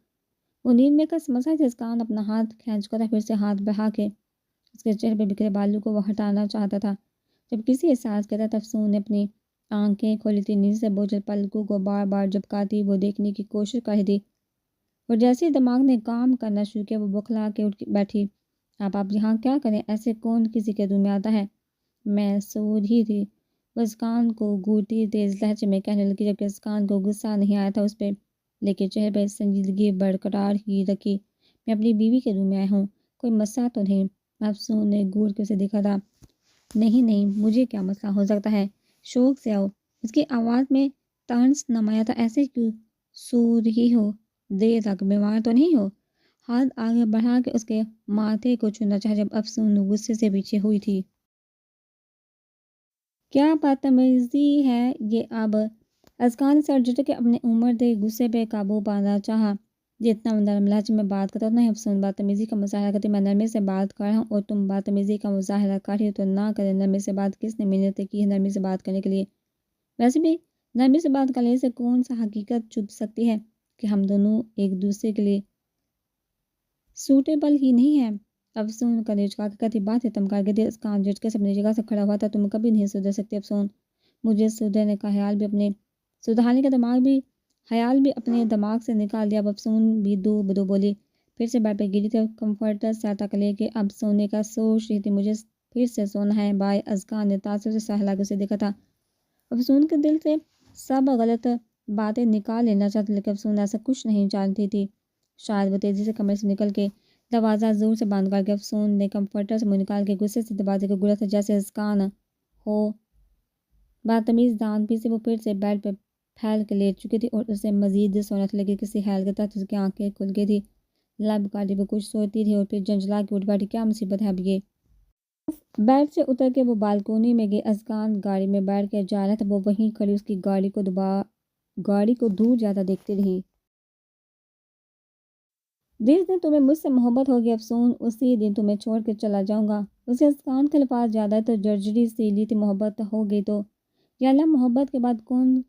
وہ نیند میں کس مسئلہ تھے؟ ازکان اپنا ہاتھ کھینچ کر پھر سے ہاتھ بڑھا کے اس کے چہرے پہ بکھرے بالوں کو وہ ہٹانا چاہتا تھا، جب کسی احساس کے تحت افسون نے اپنی آنکھیں کھولی تھی۔ نیند سے بوجھل پلکوں کو بار بار جھپکاتی وہ دیکھنے کی کوشش کر رہی تھی، اور جیسے دماغ نے کام کرنا شروع کیا وہ بوکھلا کے اٹھ بیٹھی۔ آپ یہاں کیا کریں؟ ایسے کون کسی کے روم میں آتا ہے؟ میں سو رہی تھی، وہ ازکان کو گھوٹی تیز لہجے میں کہنے لگی، جبکہ ازکان کو غصہ نہیں آیا تھا اس پہ، لیکن چہرے پہ سنجیدگی برقرار ہی رکھی۔ میں اپنی بیوی کے روم میں آیا ہوں، کوئی مسئلہ تو نہیں؟ افسون نے گور کے اسے دیکھا تھا۔ نہیں، مجھے کیا مسئلہ ہو سکتا ہے؟ شوق سے آؤ۔ اس کی آواز میں طنز نمایاں تھا۔ ایسے کیوں سو رہی ہو؟ دیر تک بیمار تو نہیں ہو؟ ہاتھ آگے بڑھا کے اس کے ماتھے کو چھونا چاہا، جب افسون غصے سے پیچھے ہوئی تھی۔ کیا بدتمیزی ہے یہ اب؟ ازکان نے سر جھٹک کے اپنے عمر دے غصے پہ قابو پانا چاہا۔ جتنا نرم لہجے میں بات کرتا اتنا ہی افسون بدتمیزی کا مظاہرہ کرتی۔ میں نرمی سے بات کر رہا ہوں اور تم بدتمیزی کا مظاہرہ کر رہی ہو تو نہ کرے۔ نرمی سے بات کس نے منتیں کی ہے نرمی سے بات کرنے کے لیے؟ ویسے بھی نرمی سے بات کرنے سے کون سا حقیقت چھپ سکتی ہے کہ ہم دونوں ایک دوسرے کے لیے سوٹیبل ہی نہیں ہیں؟ افسون کا دل چکا کے بات ختم کر کے ازکان جھٹکے سے اپنی جگہ سے کھڑا ہوا تھا۔ تم کبھی نہیں سدھر سکتے افسون، مجھے سدھرنے کا خیال بھی اپنے سدھارنے کا خیال بھی اپنے دماغ سے نکال دیا۔ اب افسون بھی دو بدو بولی، پھر سے بیڈ پہ گری تھی، کمفرٹر سر تک لے کے اب سونے کا سوچ رہی تھی۔ مجھے پھر سے سونا ہے بھائی؟ ازکان نے تاثر سے سہلا کے اسے دیکھا تھا۔ افسون کے دل سے سب غلط باتیں نکال لینا چاہتی، لیکن افسون ایسا کچھ نہیں جانتی تھی۔ شاید وہ تیزی سے کمرے سے نکل کے دروازہ زور سے بند کر کے افسون نے کمفرٹر سے منہ نکال کے غصے سے دروازے کو گرا تھا، جیسے ازکان ہو بدتمیز دان پی سے وہ پھر سے بیڈ پہ پھیل کے لیٹ چکی تھی اور اسے مزید سونا تھا، لیکن کسی خیال کے تحت اس کی آنکھیں کھل گئی تھی۔ لب کاٹی وہ کچھ سوچتی رہی اور پھر جھنجھلا کے اٹھ بیٹھی۔ کیا مصیبت ہے اب یہ؟ بیڈ سے اتر کے وہ بالکونی میں گئی۔ ازکان گاڑی میں بیٹھ کے جا رہا تھا، وہ وہیں کھڑی اس کی گاڑی کو دور جاتا دیکھتی رہی۔ جس دن تمہیں مجھ سے محبت ہوگی افسون، اسی دن تمہیں چھوڑ کے چلا جاؤں گا۔ اسے ازکان کے الفاظ زیادہ تو جرجری سی لی تھی۔ محبت ہو گئی تو یا اللہ، محبت کے بعد کون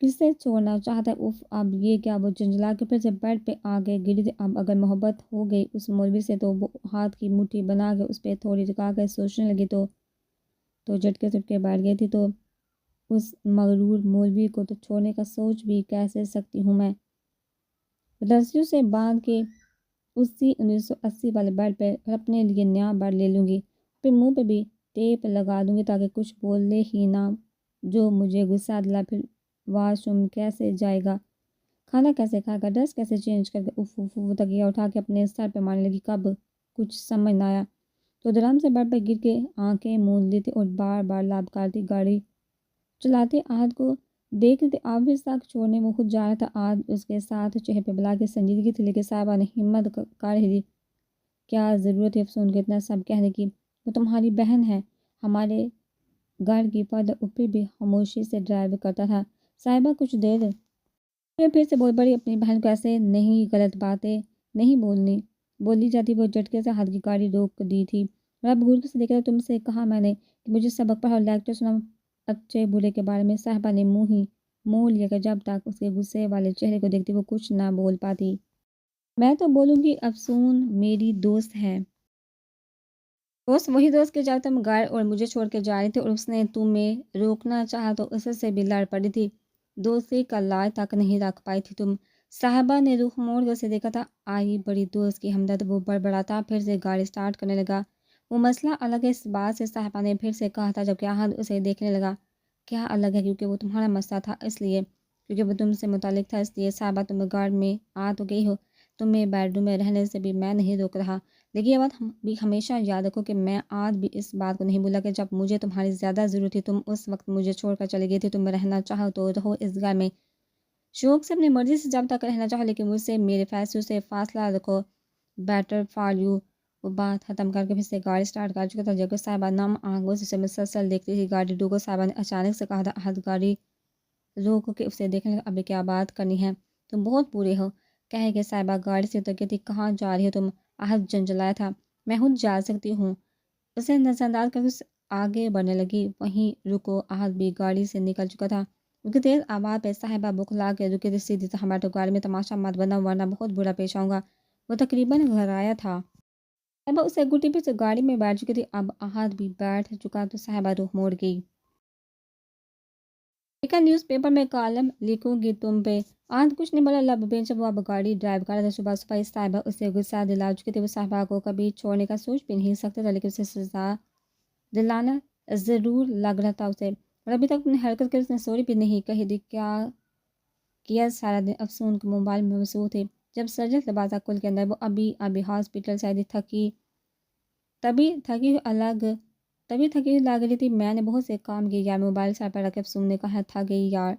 کسے چھوڑنا چاہتا ہے؟ اف، اب یہ کیا؟ وہ جھنجھلا کے پھر سے بیڈ پہ آ کے گری تھی۔ اب اگر محبت ہو گئی اس مولوی سے تو وہ ہاتھ کی مٹھی بنا کے اس پہ تھوڑی رکا کے سوچنے لگی تو جھٹکے سے اٹھ کے بیٹھ گئی تھی۔ تو اس مغرور مولوی کو تو چھوڑنے کا سوچ بھی کیسے سکتی ہوں میں؟ رسیوں سے باندھ کے اسی 1980 والے بیڈ پہ اپنے لیے نیا بیڈ لے لوں گی، پھر منہ پہ بھی ٹیپ لگا دوں گی تاکہ کچھ بولے ہی نہ، جو مجھے غصہ دلا۔ پھر واش روم کیسے جائے گا؟ کھانا کیسے کھائے گا؟ ڈریس کیسے چینج کر کے؟ اف تکیہ اٹھا کے اپنے سر پہ مارنے لگی۔ کب کچھ سمجھ نہ آیا تو درام سے بڑھ پر گر کے آنکھیں موند لی تھی اور بار بار لابکارتی گاڑی چلاتے آہد کو دیکھ رہے تھے۔ آفس تک چھوڑنے وہ خود جا رہا تھا۔ آج اس کے ساتھ چہرے پہ بلا کے سنجیدگی تھی، لیکن صاحبہ نے ہمت کر رہی تھی۔ کیا ضرورت ہے افسون کے اتنا سب کہنے کی؟ وہ تمہاری بہن ہے۔ ہمارے گھر کی پردہ اوپر بھی خاموشی سے ڈرائیو کرتا تھا۔ صاحبہ کچھ دیر پھر سے بول پڑی، اپنی بہن کو ایسے نہیں، غلط باتیں نہیں بولی جاتی۔ وہ جھٹکے سے ہاتھ کی گاڑی روک دی تھی اور اب گھور سے دیکھا، تم سے کہا میں نے کہ مجھے سبق پڑھا اور لیکچر سنا اچھے برے کے بارے میں۔ صاحبہ نے منہ ہی موڑ لیا کہ جب تک اس کے غصے والے چہرے کو دیکھتی وہ کچھ نہ بول پاتی۔ میں تو بولوں گی افسون میری دوست ہے۔ دوست وہی دوست کہ جب تم گھر اور مجھے چھوڑ کے جا رہی تھی اور اس نے تمہیں روکنا چاہا تو اس سے بھی لڑ پڑی تھی۔ دوستی کا لاج تک نہیں رکھ پائی تھی تم۔ صاحبہ نے رخ موڑ کر اسے دیکھا تھا۔ آئی بڑی دوست کی ہمدرد، وہ بڑبڑاتا پھر سے گاڑی سٹارٹ کرنے لگا۔ وہ مسئلہ الگ ہے، اس بات سے صاحبہ نے پھر سے کہا تھا، جبکہ احد اسے دیکھنے لگا۔ کیا الگ ہے؟ کیونکہ وہ تمہارا مسئلہ تھا، اس لیے کیونکہ وہ تم سے متعلق تھا، اس لیے صاحبہ تم گھر میں آ تو گئی ہو، تمہیں بیڈ روم میں رہنے سے بھی میں نہیں روک رہا، لیکن یہ بات بھی ہمیشہ یاد رکھو کہ میں آج بھی اس بات کو نہیں بھولا کہ جب مجھے تمہاری زیادہ ضرورت تھی تم اس وقت مجھے چھوڑ کر چلی گئی تھی۔ تم رہنا چاہو تو رہو اس گھر میں، شوق سے اپنی مرضی سے جب تک رہنا چاہو، لیکن مجھ سے میرے فیصلوں سے فاصلہ رکھو، بیٹر فار یو۔ وہ بات ختم کر کے پھر سے گاڑی سٹارٹ کر چکا تھا، جبکہ صاحبہ نم آنکھوں سے اسے مسلسل دیکھتی تھی۔ گاڑی روکو، صاحبہ نے اچانک سے کہا تھا۔ احد گاڑی روک کے اسے دیکھنے لگا۔ ابھی کیا بات کرنی ہے؟ تم بہت بورے ہو، کہے کہ صاحبہ گاڑی سے اتر کے تھی۔ کہاں جا رہی ہو تم؟ احد جنجلایا تھا۔ میں خود جا سکتی ہوں، اسے نظر انداز کر کے آگے بڑھنے لگی۔ وہیں رکو، احد بھی گاڑی سے نکل چکا تھا۔ اس کی تیز آواز پہ صاحبہ بکھلا کے رکی تھی۔ سیدھی طرح بیٹھو، گاڑی میں تماشا مت بناؤ ورنہ بہت برا پیش آؤں گا۔ وہ تقریباً گھرایا تھا۔ صاحبہ اسے گھٹی پہ سے گاڑی میں بیٹھ چکی تھی۔ اب احد بھی بیٹھ چکا تو صاحبہ رخ موڑ گئی۔ ایک نیوز پیپر میں کالم لکھوں گی تم پہ۔ آج کچھ نہیں بولا، لب بینچ وہ اب گاڑی ڈرائیو کر رہا تھا۔ صبح صبح اس صاحبہ اسے غصہ دلا چکی تھی۔ وہ صاحبہ کو کبھی چھوڑنے کا سوچ بھی نہیں سکتا تھا، لیکن اسے سزا دلانا ضرور لگ رہا تھا اسے، اور ابھی تک اپنی حرکت کے اس نے سوری بھی نہیں کہی تھی۔ کیا کیا سارا دن افسون کے موبائل میں مصروف تھی۔ جب سجل دروازہ کھل کے اندر، وہ ابھی ہاسپٹل سے آئی تھی، تبھی تھکی ہوئی لگ رہی تھی۔ میں نے بہت سے کام کیے یار، موبائل سر پر رکھ کے افسون نے کہا۔ تھک گئی یار؟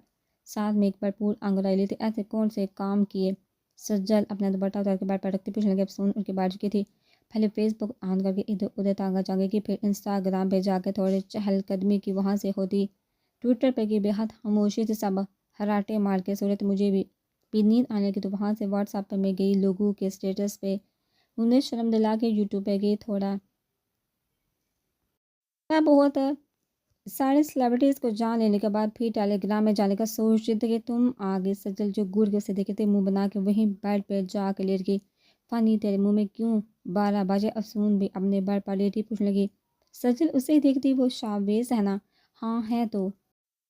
ساتھ میں ایک بھرپور انگڑائی لی تھی۔ ایسے کون سے کام کیے؟ سجل اپنا دوپٹہ اتار کے بیڈ پر رکھتے پوچھنے لگے۔ افسون ان کے بیٹھ چکی تھی۔ پہلے فیس بک آن کر کے ادھر ادھر تانگا چانگے کی، پھر انسٹاگرام پہ جا کے تھوڑے چہل قدمی کی، وہاں سے ہوتی ٹویٹر پہ کی، بے حد خاموشی سے سب ہراٹے مار کے سو رہے تھے۔ مجھے بھی نیند آنے لگی تو وہاں سے واٹس ایپ پہ میں گئی، لوگوں کے اسٹیٹس پہ انہیں شرم دلا کے یوٹیوب پہ گئی، تھوڑا بہت سارے سیلیبریٹیز کو جان لینے کے بعد پھر ٹیلی گرام میں جانے کا سوچ رہے تھے کہ تم آگے سجل جو گور کے سے دیکھے تھے، منہ بنا کے وہیں بیڈ پہ جا کے لیٹ گئی۔ فنی تیرے منہ میں کیوں 12 بجے؟ افسون بھی اپنے بیڈ پر لیٹی پوچھنے لگی۔ سجل اسے ہی دیکھتی، وہ شابیز ہے نا؟ ہاں ہے تو۔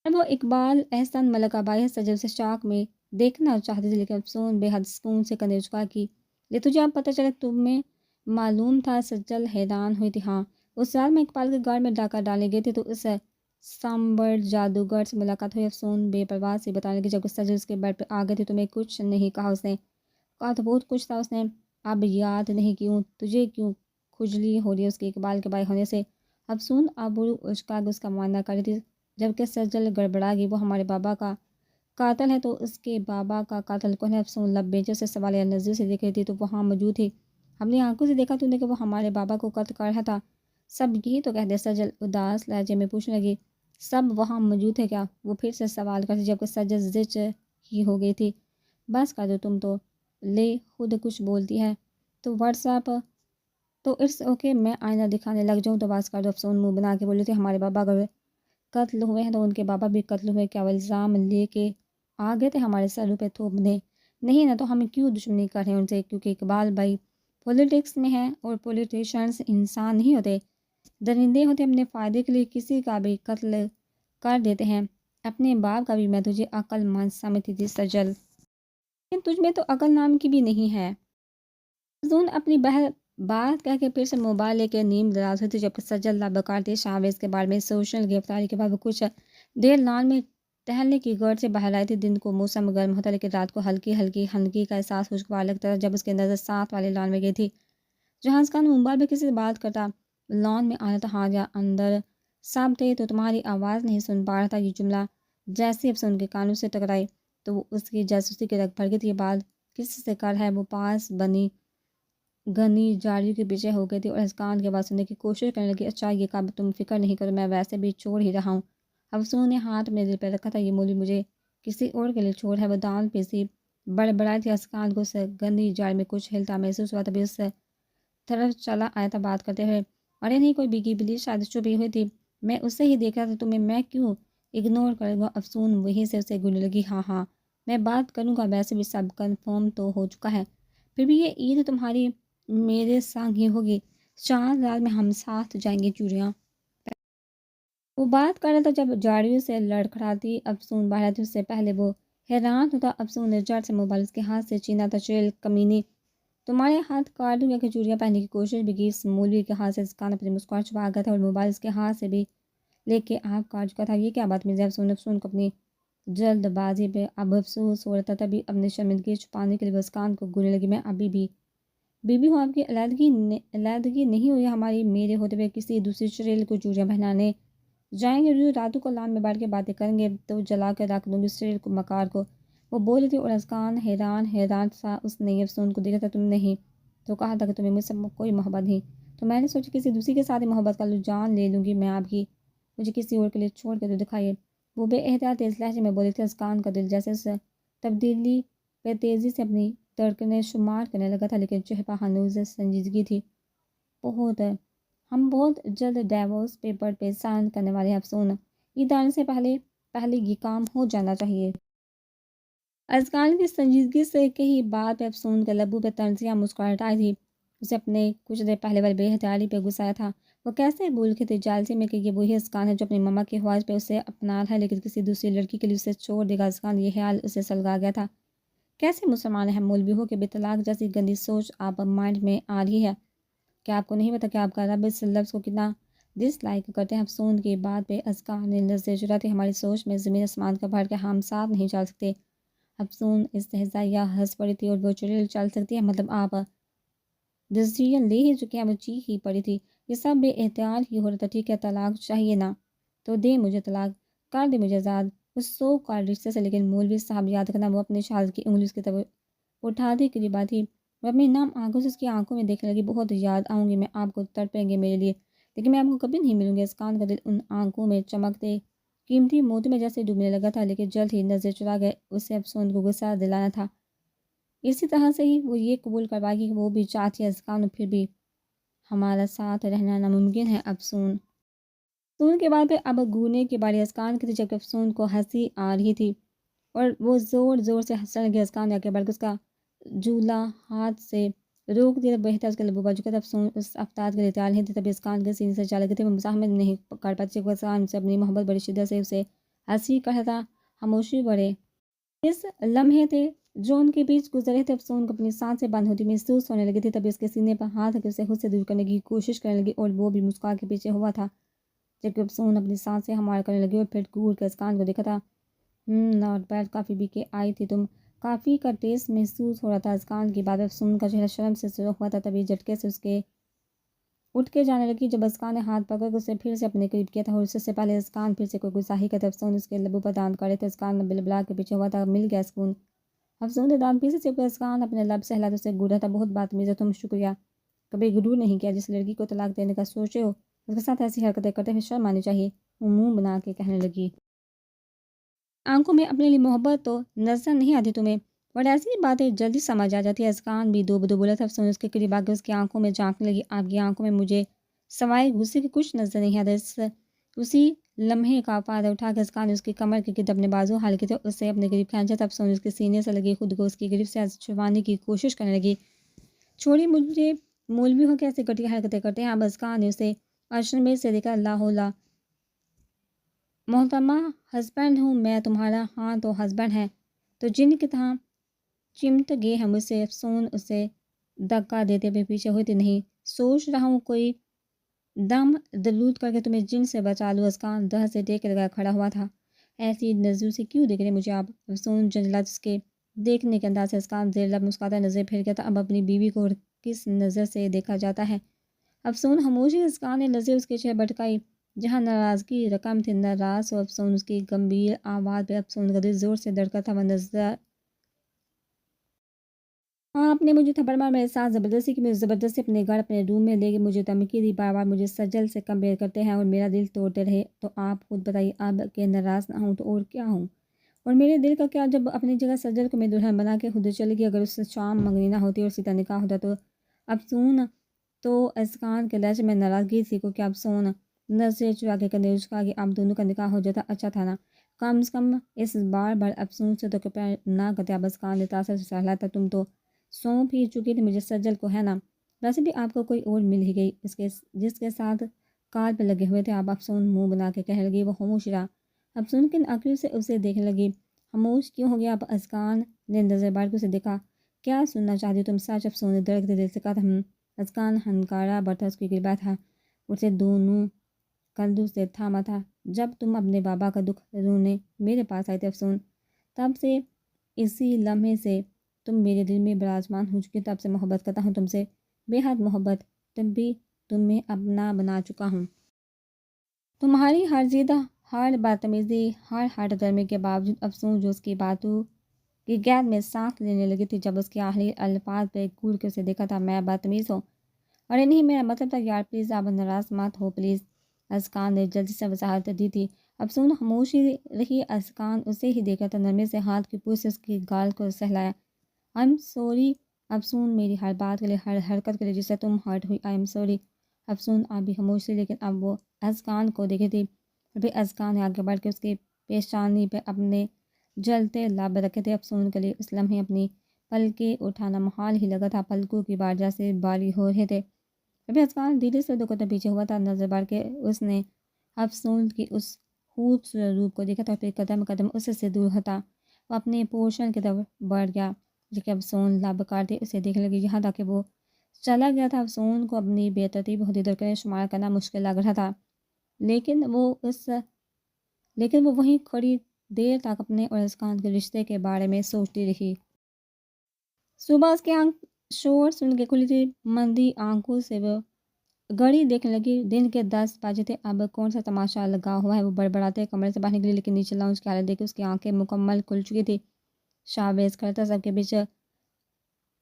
وہ اقبال احسن ملکہ بائی ہے۔ سجل سے شاک میں دیکھنا چاہتی تھی، لیکن افسون بے حد سکون سے کندھے جھکا کی، لے تجھے اب پتہ چلا تمہیں معلوم تھا؟ سجل حیران ہوئی تھی۔ ہاں، اس رات میں اقبال کے گھر میں ڈاکہ ڈالنے گئی تھی تو اس سامبر جادوگر سے ملاقات ہوئی۔ افسون بے پرواہ سے بتانے لگی، جب سجل اس کے بیڈ پہ آ گئی تھی تمہیں کچھ نہیں کہا؟ اس نے کہا تو بہت کچھ تھا، اس نے اب یاد نہیں۔ کیوں؟ تجھے کیوں کھجلی ہو رہی ہے اس کے اقبال کے بائی ہونے سے؟ افسون ابرو اچکا کے اس کا معائنہ کر رہی تھی، جبکہ سجل گڑبڑا گئی۔ وہ ہمارے بابا کا قاتل ہے تو اس کے بابا کا قاتل کون ہے؟ افسون لب بینچ سے سوالیہ نظر سے دیکھ رہی تھی۔ تو وہاں موجود تھی، ہم نے آنکھوں سے دیکھا تو نے کہ وہ ہمارے بابا کو قتل کر رہا تھا۔ سب یہی تو کہتے؟ سجل اداس لہجے میں پوچھنے لگی۔ سب وہاں موجود ہے کیا؟ وہ پھر سے سوال کرتی، جبکہ سجل زچ ہی ہو گئی تھی۔ بس کر دو تم تو، لے خود کچھ بولتی ہے تو واٹس ایپ تو اٹس اوکے، میں آئینہ دکھانے لگ جاؤں تو بس کر دو۔ افسون منہ بنا کے بولی تھی، ہمارے بابا کا قتل ہوئے ہیں تو ان کے بابا بھی قتل ہوئے، کیا وہ الزام لے کے آ گئے تھے ہمارے سروں پہ تھوپنے؟ نہیں نا، تو ہم کیوں دشمنی کر رہے ہیں ان سے؟ کیونکہ اقبال بھائی پولیٹکس میں ہیں اور پولیٹیشنز انسان نہیں ہوتے، درندے ہوتے، اپنے فائدے کے لیے کسی کا بھی قتل کر دیتے ہیں۔ اپنے باپ کا بھی میں تجھے عقل مند سمجھتی تھی سجل، لیکن تجھ میں تو عقل نام کی بھی نہیں ہے۔ افسون اپنی بات کہہ کے پھر سے موبائل لے کے نیم دراز ہوئی تھی، جبکہ سجل لب کاٹتی شاہویز کے بارے میں سوشل گرفتاری کے بعد وہ کچھ دیر لان میں ٹہلنے کی غرض سے باہر آئی تھی۔ دن کو موسم گرم ہوتا، لیکن رات کو ہلکی ہلکی خنکی کا احساس خوشگوار لگتا تھا۔ جب اس کی نظر ساتھ والے لان میں گئی تھی جہاں اس کا موبائل پہ کسی سے بات کرتا لان میں آنا تھا یا اندر سب تھے تو تمہاری آواز نہیں سن پا رہا تھا۔ یہ جملہ جیسے افسون کے کانوں سے ٹکرائی تو وہ اس کی جاسوسی کے رگ بھڑ گئی تھی۔ یہ بات کس سے کر ہے؟ وہ پاس بنی گنی جاڑیوں کے پیچھے ہو گئی تھی اور اسکان کے بعد سننے کی کوشش کرنے لگی۔ اچھا یہ کب؟ تم فکر نہیں کرو، میں ویسے بھی چھوڑ ہی رہا ہوں۔ افسون نے ہاتھ میں دل پہ رکھا تھا۔ یہ مولوی مجھے کسی اور کے لیے چھوڑ ہے۔ وہ دان پیسی بڑبڑائی تھی۔ اسکان کو اس گندی جاڑ میں کچھ ہلتا محسوس ہوا، تبھی اس سے طرف چلا آیا تھا بات کرتے ہوئے۔ ارے نہیں، کوئی بگی بلی شاید چھپی ہوئی تھی، میں اسے ہی دیکھ رہا تھا تمہیں، میں کیوں اگنور کروں گا؟ افسون وہیں سے اسے گلنے لگی۔ ہاں ہاں میں بات کروں گا، ویسے بھی سب کنفرم تو ہو چکا ہے۔ پھر بھی یہ عید تمہاری میرے ساتھ ہی ہوگی، چاند رات میں ہم ساتھ جائیں گے چوڑیاں۔ وہ بات کر رہا تھا جب جاڑیوں سے لڑکھڑاتی افسون باہر تھی۔ اس سے پہلے وہ حیران ہوتا۔ افسون نے جڑ سے موبائل اس کے ہاتھ سے چھینا تھا۔ چیل کمینی، تمہارے ہاتھ کاٹ دوں گا کہ چوڑیاں پہننے کی کوشش بھی کی۔ اس مولوی کے ہاتھ سے اسکان اپنی مسکراہٹ چھپا گیا تھا اور موبائل اس کے ہاتھ سے بھی لے کے آپ کاٹ چکا تھا۔ یہ کیا بات میری؟ افسون کو اپنی جلد بازی پہ اب افسوس ہو رہا تھا، تبھی اپنی شرمندگی چھپانے کے لیے وہ اسکان کو گلنے لگی۔ میں ابھی بھی بیوی ہوں، آپ کی علیحدگی نہیں ہوئی ہماری میرے ہوتے ہوئے کسی دوسری چڑیل کو چوڑیاں پہنانے جائیں گے؟ روز راتوں کو لان میں بیٹھ کے باتیں کریں گے تو جلا کے رکھ دوں گی اس چڑیل کو مکار کو، وہ بولی تھی۔ اور اسکان حیران سا اس نے افسون کو دیکھا تھا۔ تم نہیں تو کہا تھا کہ تمہیں مجھ سے کوئی محبت نہیں، تو میں نے سوچا کسی دوسری کے ساتھ محبت کر لوں، جان لے لوں گی میں آپ کی، مجھے کسی اور کے لیے چھوڑ کے تو دکھائیے۔ وہ بے احتیاط تیز لہجے میں بولی تھی۔ اسکان کا دل جیسے اس تبدیلی پہ تیزی سے اپنی دھڑکنیں شمار کرنے لگا تھا، لیکن چہرہ ہنوز سنجیدگی تھی۔ ہم بہت جلد ڈیورس پیپر پہ سائن کرنے والے ہیں افسون، عید آنے سے پہلے یہ کام ہو جانا چاہیے۔ اسکان کی سنجیدگی سے کہی بات پہ افسون کے لبوں پہ طنزیہ مسکراہٹ آئی تھی۔ اسے اپنے کچھ دیر پہلے والے بے اختیاری پہ غصہ آیا تھا۔ وہ کیسے بھول کے تھے جالسی میں کہ یہ وہی اسکان ہے جو اپنی ماما کی خواہش پہ اسے اپنا رہا ہے، لیکن کسی دوسری لڑکی کے لیے اسے چھوڑ دے گا۔ اسکان یہ خیال اسے سلگا گیا تھا۔ کیسے مسلمان ہیں مولوی ہو کہ بے طلاق جیسی گندی سوچ آپ مائنڈ میں آ رہی ہے؟ کیا آپ کو نہیں پتا کہ آپ کا رب اس لفظ کو کتنا ڈس لائک کرتے ہیں؟ افسون کی بات پہ اسکان نے نظریں چراتی۔ ہماری سوچ میں زمین آسمان کا فرق ہے، ہم ساتھ نہیں چل سکتے۔ افسون استہزائیہ ہنس پڑی تھی۔ اور وہ چڑیل چل سکتی ہے؟ مطلب آپ ڈیسیژن لے ہی چکے ہیں؟ وہ چیخ ہی پڑی تھی۔ یہ سب بے احتیاط ہی ہو رہا تھا۔ ٹھیک ہے، طلاق چاہیے نا تو دے مجھے طلاق، کر دے مجھے آزاد اس سو کال رشتے سے۔ لیکن مولوی صاحب یاد رکھنا، وہ اپنی شہادت کی انگلی اس کی طرف اٹھاتی قریب آتی، وہ اپنی نم آنکھوں سے اس کی آنکھوں میں دیکھنے لگی۔ بہت یاد آؤں گی میں آپ کو، تڑپیں گے میرے لیے، لیکن میں آپ کو کبھی نہیں ملوں گی۔ اسکان کا دل ان آنکھوں میں چمکتے قیمتی موتی میں جیسے ڈوبنے لگا تھا، لیکن جلد ہی نظر چرا گئے۔ اسے افسون کو غصہ دلانا تھا، اسی طرح سے ہی وہ یہ قبول کروائے گی کہ وہ بھی چاہتی ہے اسکان، اور پھر بھی ہمارا ساتھ رہنا ناممکن ہے افسون۔ افسون کے بعد پہ اب گونے کی باری اسکان کی تھی، جبکہ افسون کو ہنسی آ رہی تھی اور وہ زور زور سے ہنسنے لگی۔ اسکان جا کے بلکہ اس کا جھولا ہاتھ سے روک دیا، بہتر اس کا لبو بچ چکا تھا۔ افسون اس افتاد کے لیے تیار نہیں تھی، تبھی اسکان کے سینے سے چل گئی تھی۔ وہ مزاحمت نہیں کر پاتی تھی، اسکان سے اپنی محبت بڑی شدت سے اسے ہنسی کر تھا۔ خاموشی بڑے اس لمحے تھے جو ان کے بیچ گزرے تھے۔ افسون کو اپنی سانسیں بند ہوتی محسوس ہونے لگی تھی، تبھی اس کے سینے پر ہاتھ رکھ کے اسے خود سے دور کرنے کی کوشش کرنے لگی، اور وہ بھی مسکا کے پیچھے ہوا تھا جبکہ افسون اپنی سانسیں ہموار کرنے لگی اور پھر گور کے اسکان کو دیکھا تھا۔ ناٹ بیڈ، کافی پی کے آئی تھی تم، کافی کا ٹیسٹ محسوس ہو رہا تھا۔ اسکان کی بات افسون کا چہرہ شرم سے سرخ ہوا تھا، تبھی جھٹکے سے اس کے اٹھ کے جانے لگی جب اسکان نے ہاتھ پکڑ کر اسے پھر سے اپنے قریب کیا تھا، اور اس سے پہلے اسکان پھر سے کوئی گساہی کرتے افسون اس کے لبوں پر دانت کاٹے تھے۔ اسکان بلبلا کے پیچھے ہوا تھا، مل گیا سکون۔ افسون نے دانت پیچھے سے اسکان اپنے لب سے ہلا تو اسے گوڑا تھا۔ بہت باتمیز ہو تم، شکریہ، کبھی غرور نہیں کیا۔ جس لڑکی کو طلاق دینے کا سوچے ہو اس کے ساتھ ایسی حرکتیں کرتے ہوئے شرم آنی چاہیے، وہ منہ بنا کے کہنے لگی۔ آنکھوں میں اپنے لیے محبت تو نظر نہیں آتی تمہیں، اور ایسی باتیں جلدی سمجھ آ جاتی ہے۔ اسکان بھی دو بدو بولا تھا۔ افسون اس کے قریب آ کے اس کی آنکھوں میں جھانکنے لگی۔ آپ کی آنکھوں میں مجھے سوائے غصے کے کچھ نظر نہیں آتا۔ اسی لمحے کا فائدہ اٹھا کے اسکان نے اس کی کمر کے گرد اپنے بازو ہلکے تھے اسے اپنے قریب کھینچا تھا۔ افسون اس کے سینے سے لگی خود کو اس کی گرفت سے چھڑوانے کی کوشش کرنے لگی۔ چھوڑی مجھے، مولوی ہو کے ایسی گھٹیا حرکتیں کرتے ہیں؟ اب اسکان نے اسے ارشن میں سے دیکھا۔ لا محترمہ، ہسبینڈ ہوں میں تمہارا۔ ہاں تو ہسبینڈ ہے تو جن کی طرح چمٹ گئے ہیں مجھ سے۔ افسون اسے دھکا دیتے ہوئے پیچھے ہوتی، نہیں سوچ رہا ہوں کوئی دم دلود کر کے تمہیں جن سے بچا لوں۔ اسکان دہ سے ٹیک لگا کھڑا ہوا تھا۔ ایسی نظروں سے کیوں دیکھ رہے مجھے آپ؟ افسون جنجلا اس کے دیکھنے کے انداز سے۔ اسکان زیر لب مسکراتا نظر پھر گیا تھا۔ اب اپنی بیوی کو کس نظر سے دیکھا جاتا ہے؟ افسون خاموشی اس کا نے نظر اس کے چہرے بھٹکائی، جہاں ناراضگی رقم تھی، ناراض ہو افسون اس کی گمبھیر آواز پہ افسون کا دل زور سے دھڑکا تھا، وہ نظر آپ نے مجھے تھپڑ مار میرے ساتھ زبردستی کی، مجھے زبردستی اپنے گھر اپنے روم میں لے کے مجھے دھمکی دی، بار بار مجھے سجل سے کمپیئر کرتے ہیں اور میرا دل توڑتے رہے۔ تو آپ خود بتائیے، اب کہ ناراض نہ ہوں تو اور کیا ہوں؟ اور میرے دل کا کیا؟ جب اپنی جگہ سجل کو میں دلہن بنا کے خود چلی گئی، اگر اس سے شام منگنی نہ ہوتی اور سیدھا نکاح ہوتا تو افسون تو اسکان کے لہجے میں ناراضگی تھی کو کیا افسون نظریں چرا کے کندھے اچکا کہ آپ دونوں کا نکاح ہو جاتا اچھا تھا نا، کم از کم اس بار بار افسون سے تو کپڑا نہ کرتے۔ اب اسکان نے تاثر سے سہلا تھا، تم تو سونپ ہی چکی تھی مجھے سجل کو، ہے نا؟ ویسے بھی آپ کو کوئی اور مل ہی گئی جس کے ساتھ کار پہ لگے ہوئے تھے آپ، افسون منہ بنا کے کہنے لگی۔ وہ خاموش رہا، افسون کن آنکھوں سے اسے دیکھنے لگی۔ خاموش کیوں ہو گیا آپ؟ اسکان نے نظر بار کے اسے دیکھا۔ کیا سننا چاہتی ہو تم سچ؟ افسون نے دھڑکتے دل سے کہا تھا۔ اسکان ہنکارا بڑھتا اس کی گربا تھا، اسے دونوں کندھوں سے تھاما تھا۔ جب تم اپنے بابا کا دکھ رونے میرے پاس آئے تھے افسون، تب سے اسی لمحے سے تم میرے دل میں براجمان ہو چکی، تب سے محبت کرتا ہوں تم سے، بے حد محبت، تب بھی تمہیں اپنا بنا چکا ہوں۔ تمہاری ہر ضد، ہر بدتمیزی، ہر ہٹ درمی کے باوجود افسون جو اس کی باتوں کی گید میں سانس لینے لگی تھی، جب اس کے آخری الفاظ پہ گھور کے اسے دیکھا تھا۔ میں بدتمیز ہوں؟ ارے نہیں، میرا مطلب تھا یار، پلیز آپ ناراض مت ہو پلیز، اسکان نے جلدی سے وضاحت دی تھی۔ افسون خاموشی رہی، اسکان اسے ہی دیکھا تھا، نرمی سے ہاتھ کی پوچھ سے اس کی گال کو سہلایا۔ آئی ایم سوری افسون، میری ہر بات کے لیے، ہر حرکت کے لیے جس سے تم ہرٹ ہوئی، آئی ایم سوری۔ افسون آپ بھی خاموش تھی، لیکن اب وہ اسکان کو دیکھی تھی، اور پھر اسکان نے آگے بڑھ کے اس کی پیشانی پہ اپنے جلتے لب رکھے تھے۔ افسون کے لیے اس لمحے اپنی پلکیں اٹھانا محال ہی لگا تھا، پلکوں کی بار جیسے باری ہو رہے تھے۔ ابھی اسکان دھیرے سے دو قدم پیچھے ہوا تھا، نظر بڑھ کے اس نے افسون کی اس خوبصورت روپ کو دیکھا تھا، پھر قدم قدم اس سے دور ہٹا، وہ اپنے پورشن کی طرف بڑھ گیا، لیکن افسون لب کاٹتے اسے دیکھنے لگی، یہاں تک کہ وہ چلا گیا تھا۔ افسون کو اپنی بے ترتیب ہوتی دھڑکنیں شمار کرنا مشکل لگ رہا تھا، لیکن وہ وہیں کھڑی دیر تک اپنے اور اسکان کے رشتے کے بارے میں سوچتی رہی۔ صبح اس کی آنکھ شور سن کے کھلی تھی، مندی آنکھوں سے وہ گھڑی دیکھنے لگی، دن کے 10 بجے تھے۔ اب کون سا تماشا لگا ہوا ہے؟ وہ بڑبڑاتے کمرے سے باہر نکلی، لیکن نیچے لاؤنج کی حالت دیکھ کے اس کی آنکھیں مکمل کھل چکی تھی۔ شاہباز کھڑا تھا سب کے بیچ،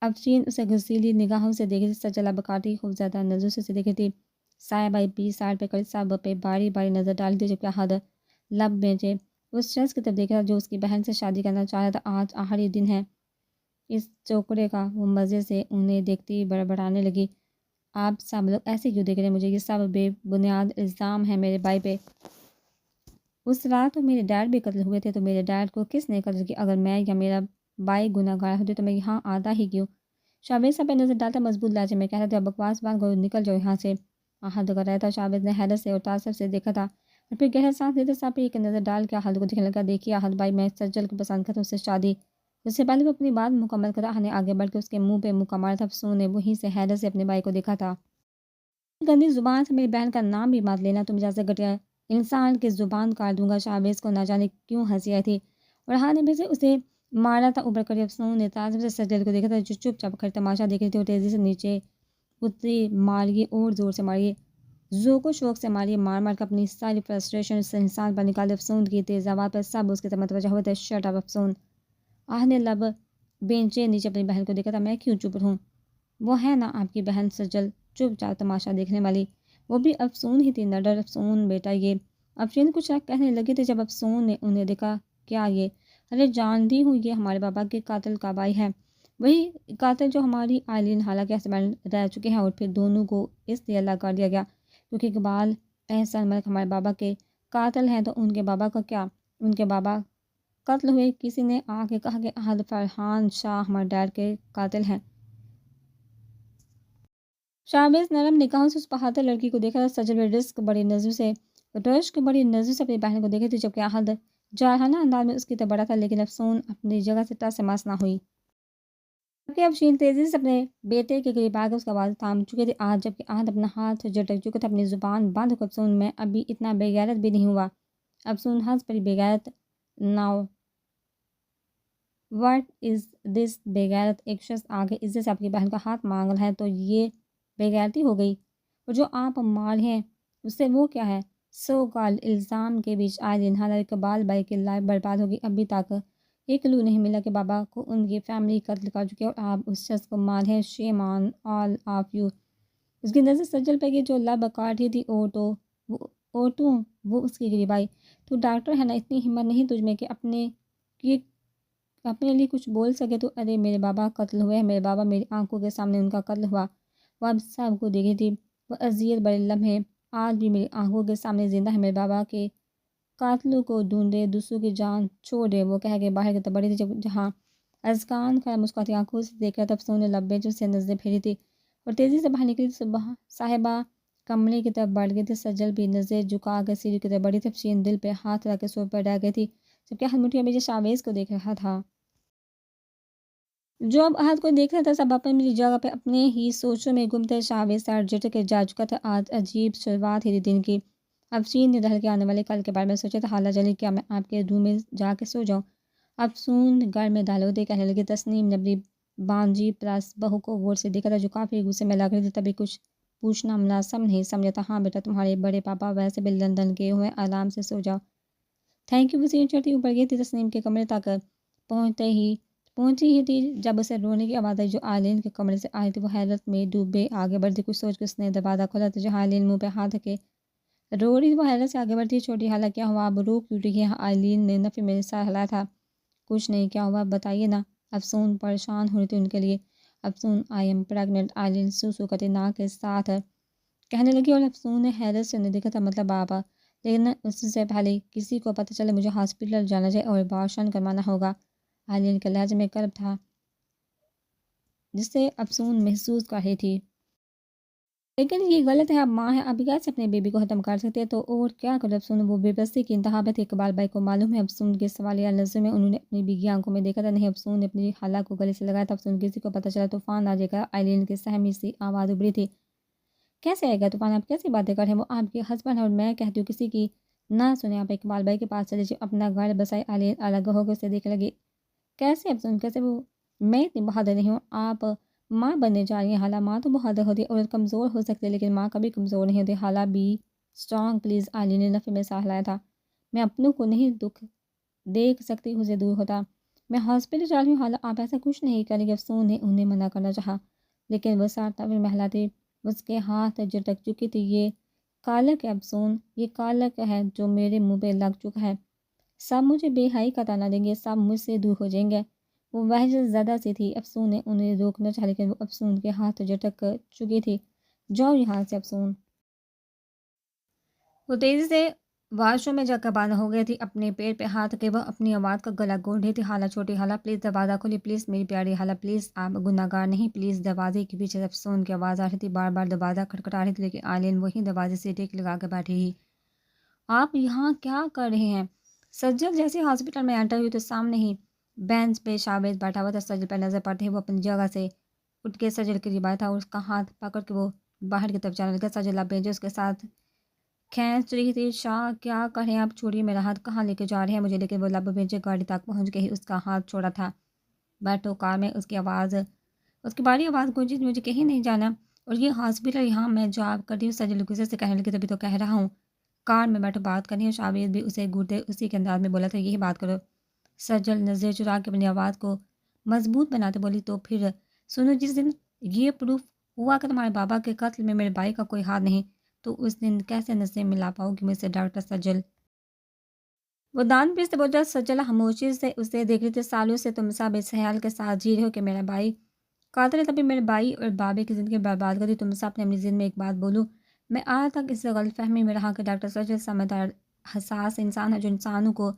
افشین اسے گھسیلی نگاہوں سے دیکھی تھی، سجل اب کاٹی خوفزدہ نظروں سے اسے دیکھی تھی۔ صاحبائی 20 سال پہ کڑی سب پہ باری باری نظر ڈالی تھی، جبکہ حد لب بیچے اس شخص کی طرف دیکھا تھا جو اس کی بہن سے شادی کرنا چاہ رہا تھا۔ آج آخری دن ہے اس چوکڑے کا، وہ مزے سے انہیں دیکھتی بڑبڑانے لگی۔ آپ سب لوگ ایسے کیوں دیکھ رہے ہیں مجھے؟ یہ سب بے بنیاد الزام ہے میرے بھائی پہ۔ اس رات تو میرے ڈیڈ بھی قتل ہوئے تھے، تو میرے ڈیڈ کو کس نے قتل کیا؟ اگر میں یا میرا بھائی گناہ گار ہوتے تو میں یہاں آتا ہی کیوں؟ شاہباز صاحب پہ نظر ڈالتا مضبوط لہجے میں کہتا تھا، بکواس بند کرو، نکل جاؤ یہاں سے۔ احد کر رہا تھا، شاہباز نے حیرت سے اور تعصب سے دیکھا تھا، اور پھر گہرا سانس لیتے صاحب پہ ایک نظر ڈال کے احد کو دیکھنے لگا۔ دیکھیے احد بھائی، میں سجل کو پسند کرتا ہوں، اس سے شادی۔ اس سے پہلے وہ اپنی بات مکمل کرا، احد نے آگے بڑھ کے اس کے منہ پہ مکہ مارا تھا۔ افسون نے وہیں سے حیرت سے اپنے بھائی کو دیکھا تھا۔ گندی زبان سے میری بہن کا نام بھی مت لینا، تم جیسے گھٹیا انسان کی زبان کاٹ دوں گا۔ شاہباز کو نہ جانے کیوں ہنسی آئی تھی، اور احد نے پھر سے اسے مارا تھا اوپر کر۔ افسون نے تعجب سے سجل کو دیکھا تھا، جو چپ چاپ کھڑی تماشا دیکھ رہی تھی، اور تیزی سے نیچے اتری، ماریے اور زور سے ماریے، ذوق و شوق سے ماریے، مار مار کے اپنی ساری فرسٹریشن اس انسان پر نکال۔ افسون کی تیز آواز پر سب اس کی طرف متوجہ ہوئے تھے۔ شٹ اپ افسون، احد نے لب بینچے نیچے اپنی بہن کو دیکھا تھا۔ میں کیوں چپ رہوں؟ وہ ہے نا آپ کی بہن سجل، چپ چاپ تماشا دیکھنے والی، وہ بھی افسون ہی تھی، نہ ڈر افسون بیٹا یہ۔ افشین کچھ کہنے لگی تھی جب افسون نے انہیں دیکھا۔ کیا یہ؟ ارے جانتی ہوں، یہ ہمارے بابا کے قاتل کا بھائی ہے، وہی قاتل جو ہماری آئلین حالہ کے ہسبینڈ رہ چکے ہیں، اور پھر دونوں کو اس لیے اللہ کر دیا گیا کیونکہ اقبال احسن ملک ہمارے بابا کے قاتل ہیں۔ تو ان کے بابا کا کیا؟ ان کے بابا قتل ہوئے؟ کسی نے آ کے کہا کہ احد فرحان شاہ ہمارے ڈیڈ کے قاتل ہیں؟ شاہباز نرم نگاہوں سے اس بہادر لڑکی کو دیکھا تھا۔ سجل رشک بڑی نظروں سے اپنی بہن کو دیکھی تھی، جبکہ احد جارحانہ انداز میں اس کی طرف بڑھا تھا، لیکن افسون اپنی جگہ سے ٹس سے مس نہ ہوئی۔ جبکہ افشین تیزی سے اپنے بیٹے کے قریب آ کے اس کا آواز تھام چکے تھے، آج جبکہ احد اپنا ہاتھ جھٹک چکا تھا، اپنی زبان بند ہو کر افسون، میں ابھی اتنا بے غیرت بھی نہیں ہوا۔ افسون ہنس پڑی، بے غیرت؟ ناؤ واٹ از دس؟ بے غیرت؟ ایک شخص آگے عزت سے آپ کی بہن کا ہاتھ مانگ رہا ہے تو یہ بے غیرتی ہو گئی؟ اور جو آپ مال ہیں اس سے وہ کیا ہے؟ سو کال الزام کے بیچ آئے دن حالانکہ اقبال بھائی کی لائف برباد ہوگی. ابھی تک ایک کلو نہیں ملا کہ بابا کو ان کی فیملی قتل کر چکی ہے اور آپ اس شخص کو مال ہے. شیم آن آل آف یو. اس کی نظر سجل پہ گئی جو لب کاٹی تھی اوٹو وہ اس کی قریب آئی. تو ڈاکٹر ہے نا، اتنی ہمت نہیں تجھ میں کہ اپنے لیے کچھ بول سکے تو؟ ارے میرے بابا قتل ہوئے ہیں، میرے بابا میری آنکھوں کے سامنے ان کا قتل ہوا. وہ اب سب کو دیکھی تھی. وہ اذیت بڑے لمحے آج بھی میری آنکھوں کے سامنے زندہ ہے. میرے بابا کے قاتلوں کو ڈھونڈے، دوسروں کی جان چھوڑے. وہ کہہ کے باہر کی طرف بڑھی تھی جہاں ازکان کھڑا مسکراتی آنکھوں سے دیکھ رہا تھا. افسون نے لبے جو سے نظریں پھیری تھی اور تیزی سے باہر نکلی. صاحبہ کمرے کی طرف بڑھ گئی تھی. سجل بھی نظر جھکا کر سیڑھی کی طرف بڑھی تھی. افشین دل پہ ہاتھ رکھ کے سوفے پر رہ گئی تھی جبکہ ہاتھ مٹھیوں میں شاویز کو دیکھ رہا تھا جو اب احد کو دیکھ رہا تھا. سب اپنی میری جگہ پہ اپنے ہی سوچوں میں گم تھے. شاویز سر جھٹک کے جا چکا تھا. آج عجیب شروعات ہی تھی دن کی. افشین نے دہل کے آنے والے کل کے بارے میں سوچا تھا. حالہ جلی کیا میں آپ کے روم میں جا کے سو جاؤں؟ افسون گھر میں دہل ہوتے کہنے لگی. تسنیم نے اپنی بانجی پلس بہو کو غور سے دیکھا تھا جو کافی غصے میں لگ رہی تھی. تبھی کچھ پوچھنا مناسب نہیں سمجھا تھا. ہاں بیٹا، تمہارے بڑے پاپا ویسے بھی لندن گئے ہوئے، آرام سے سو جاؤ. Thank you. وہ سیڑھی چڑھتی اوپر گئی تھی. تسنیم کے کمرے تک پہنچی ہی تھی جب اسے رونے کی آواز آئی جو آئلین کے کمرے سے آئی تھی. وہ حیرت میں ڈوبے آگے بڑھتی. کچھ سوچ کے اس نے دروازہ کھولا تو جہاں آئلین منہ پہ ہاتھ کے رو رہی تھی. وہ حیرت سے آگے بڑھتی. چھوٹی خالہ کیا ہوا؟ اب رو کیوں رہی ہے؟ آئلین نے نفی میں سر ہلایا تھا. کچھ نہیں، کیا ہوا بتائیے نا. افسون پریشان ہو رہی تھی ان کے لیے. افسون آئی ایم پریگننٹ. آئلین سو کرتے نا کے ساتھ کہنے لگی اور افسون نے حیرت سے انہیں دیکھا تھا. مطلب آپ؟ لیکن اس سے پہلے کسی کو پتہ چلے مجھے ہاسپٹل جانا چاہیے اور ابارشن کروانا ہوگا. آئلین کے لہجے میں کرب تھا جسے افسون محسوس کر رہی تھی. لیکن یہ غلط ہے، اب ماں ہے، اب کیسے اپنے بیبی کو ختم کر سکتے ہیں؟ تو اور کیا کرے افسون؟ وہ بے بسی کی انتہا پہ تھی. اقبال بھائی کو معلوم ہے افسون کے سوالیہ نظر میں انہوں نے اپنی بیگی آنکھوں میں دیکھا تھا. نہیں، افسون نے اپنی خالہ کو گلے سے لگایا تھا. افسون کسی کو پتہ چلا طوفان آ جائے گا. آئلین کی سہمی سی آواز ابھری تھی. کیسے آئے گا طوفان؟ آپ کیسی باتیں کر رہے ہیں؟ وہ آپ کے ہسبینڈ ہے اور میں کہتی ہوں کسی کی نہ سنیں. آپ اقبال بھائی کے پاس چلے جائے، اپنا گھر بسائے. آئلین الگ ہو کے اسے دیکھنے لگی. کیسے افسون؟ کیسے؟ وہ میں اتنی بہادر نہیں ہوں. آپ ماں بننے جا رہی ہیں. حالہ ماں تو بہادر ہوتی ہے اور کمزور ہو سکتی ہے لیکن ماں کبھی کمزور نہیں ہوتی. حالہ بی اسٹرانگ پلیز. آئلین نے نفی میں سا ہلایا تھا. میں اپنوں کو نہیں دکھ دیکھ سکتی، اسے دور ہوتا. میں ہاسپٹل جا رہی ہوں. حالہ آپ ایسا کچھ نہیں کریں گے. افسون نے انہیں منع کرنا چاہا لیکن وہ ساتھ بھی محلہ تھی. اس کے ہاتھ جھٹک چکی تھی. یہ کالک ہے افسون، یہ کالک ہے جو میرے منہ پہ لگ چکا ہے. سب مجھے بے حائی کا تانا دیں گے، سب مجھ سے دور ہو جائیں گے. وہ وحشت زدہ سی تھی. افسون نے انہیں روکنا چاہا لیکن وہ افسون کے ہاتھ جھٹک چکی تھی. جاؤ یہاں سے افسون. وہ تیزی سے واش روم میں جا کر بند ہو گئی تھی. اپنے پیر پہ ہاتھ کے وہ اپنی آواز کا گلا گھونٹ رہی تھی. حالہ چھوٹی خالہ پلیز دروازہ کھولی. پلیز میری پیاری خالہ پلیز، آپ گناہ گار نہیں پلیز. دروازے کے پیچھے سے افسون کی آواز آ رہی تھی. بار بار دروازہ کھٹکھٹا رہی تھی لیکن آئلین وہیں دروازے سے ٹیک لگا کے بیٹھی ہی. آپ یہاں کیا کر رہے ہیں؟ سجل جیسے ہاسپٹل میں انٹر ہوئی تو سامنے ہی بینچ پہ شاویز بیٹھا ہوا تھا. سجل پہ نظر پڑتے ہی وہ اپنی جگہ سے اٹھ کے سجل کے قریب آیا تھا اور اس کا ہاتھ پکڑ کے وہ باہر کی طرف جانے لگا. سجل اب بینچ اس کے ساتھ کھینچ رہی تھی. شاہ کیا کر رہے ہیں آپ؟ چھوڑیے میرا ہاتھ، کہاں لے کے جا رہے ہیں مجھے؟ لیکن وہ لب بینچ گاڑی تک پہنچ کے ہی اس کا ہاتھ چھوڑا تھا. بیٹھو کار میں. اس کی باری آواز گونجی. مجھے کہیں نہیں جانا اور یہ ہاسپٹل یہاں میں جاب کرتی ہوں. سجل غصے سے کہنے لگی. تبھی تو کہہ رہا ہوں کار میں بیٹھو بات کرنی ہے. شاویز بھی اسے گھورتے اسی کے انداز میں بولا تھا یہی بات کرو. سجل نظر چرا کے اپنی آواز کو مضبوط بناتے بولی. تو پھر سنو، جس دن یہ پروف ہوا کہ تمہارے بابا کے قتل میں میرے بھائی کا کوئی ہاتھ نہیں تو اس دن کیسے نظریں ملا پاؤ گی مجھ سے ڈاکٹر سجل؟ وہ دان پیر سے بولا. سجل خاموشی سے اسے دیکھ رہی تھی. سالوں سے تم سب اس خیال کے ساتھ جی رہے ہو کہ میرا بھائی قاتل ہے، تبھی میرے بھائی اور بابے کی زندگی برباد کر دی. تم سب نے اپنی زندگی میں ایک بات بولوں، میں آج تک اس غلط فہمی میں رہا کہ ڈاکٹر سجل سمجھدار حساس انسان ہے جو انسانوں کو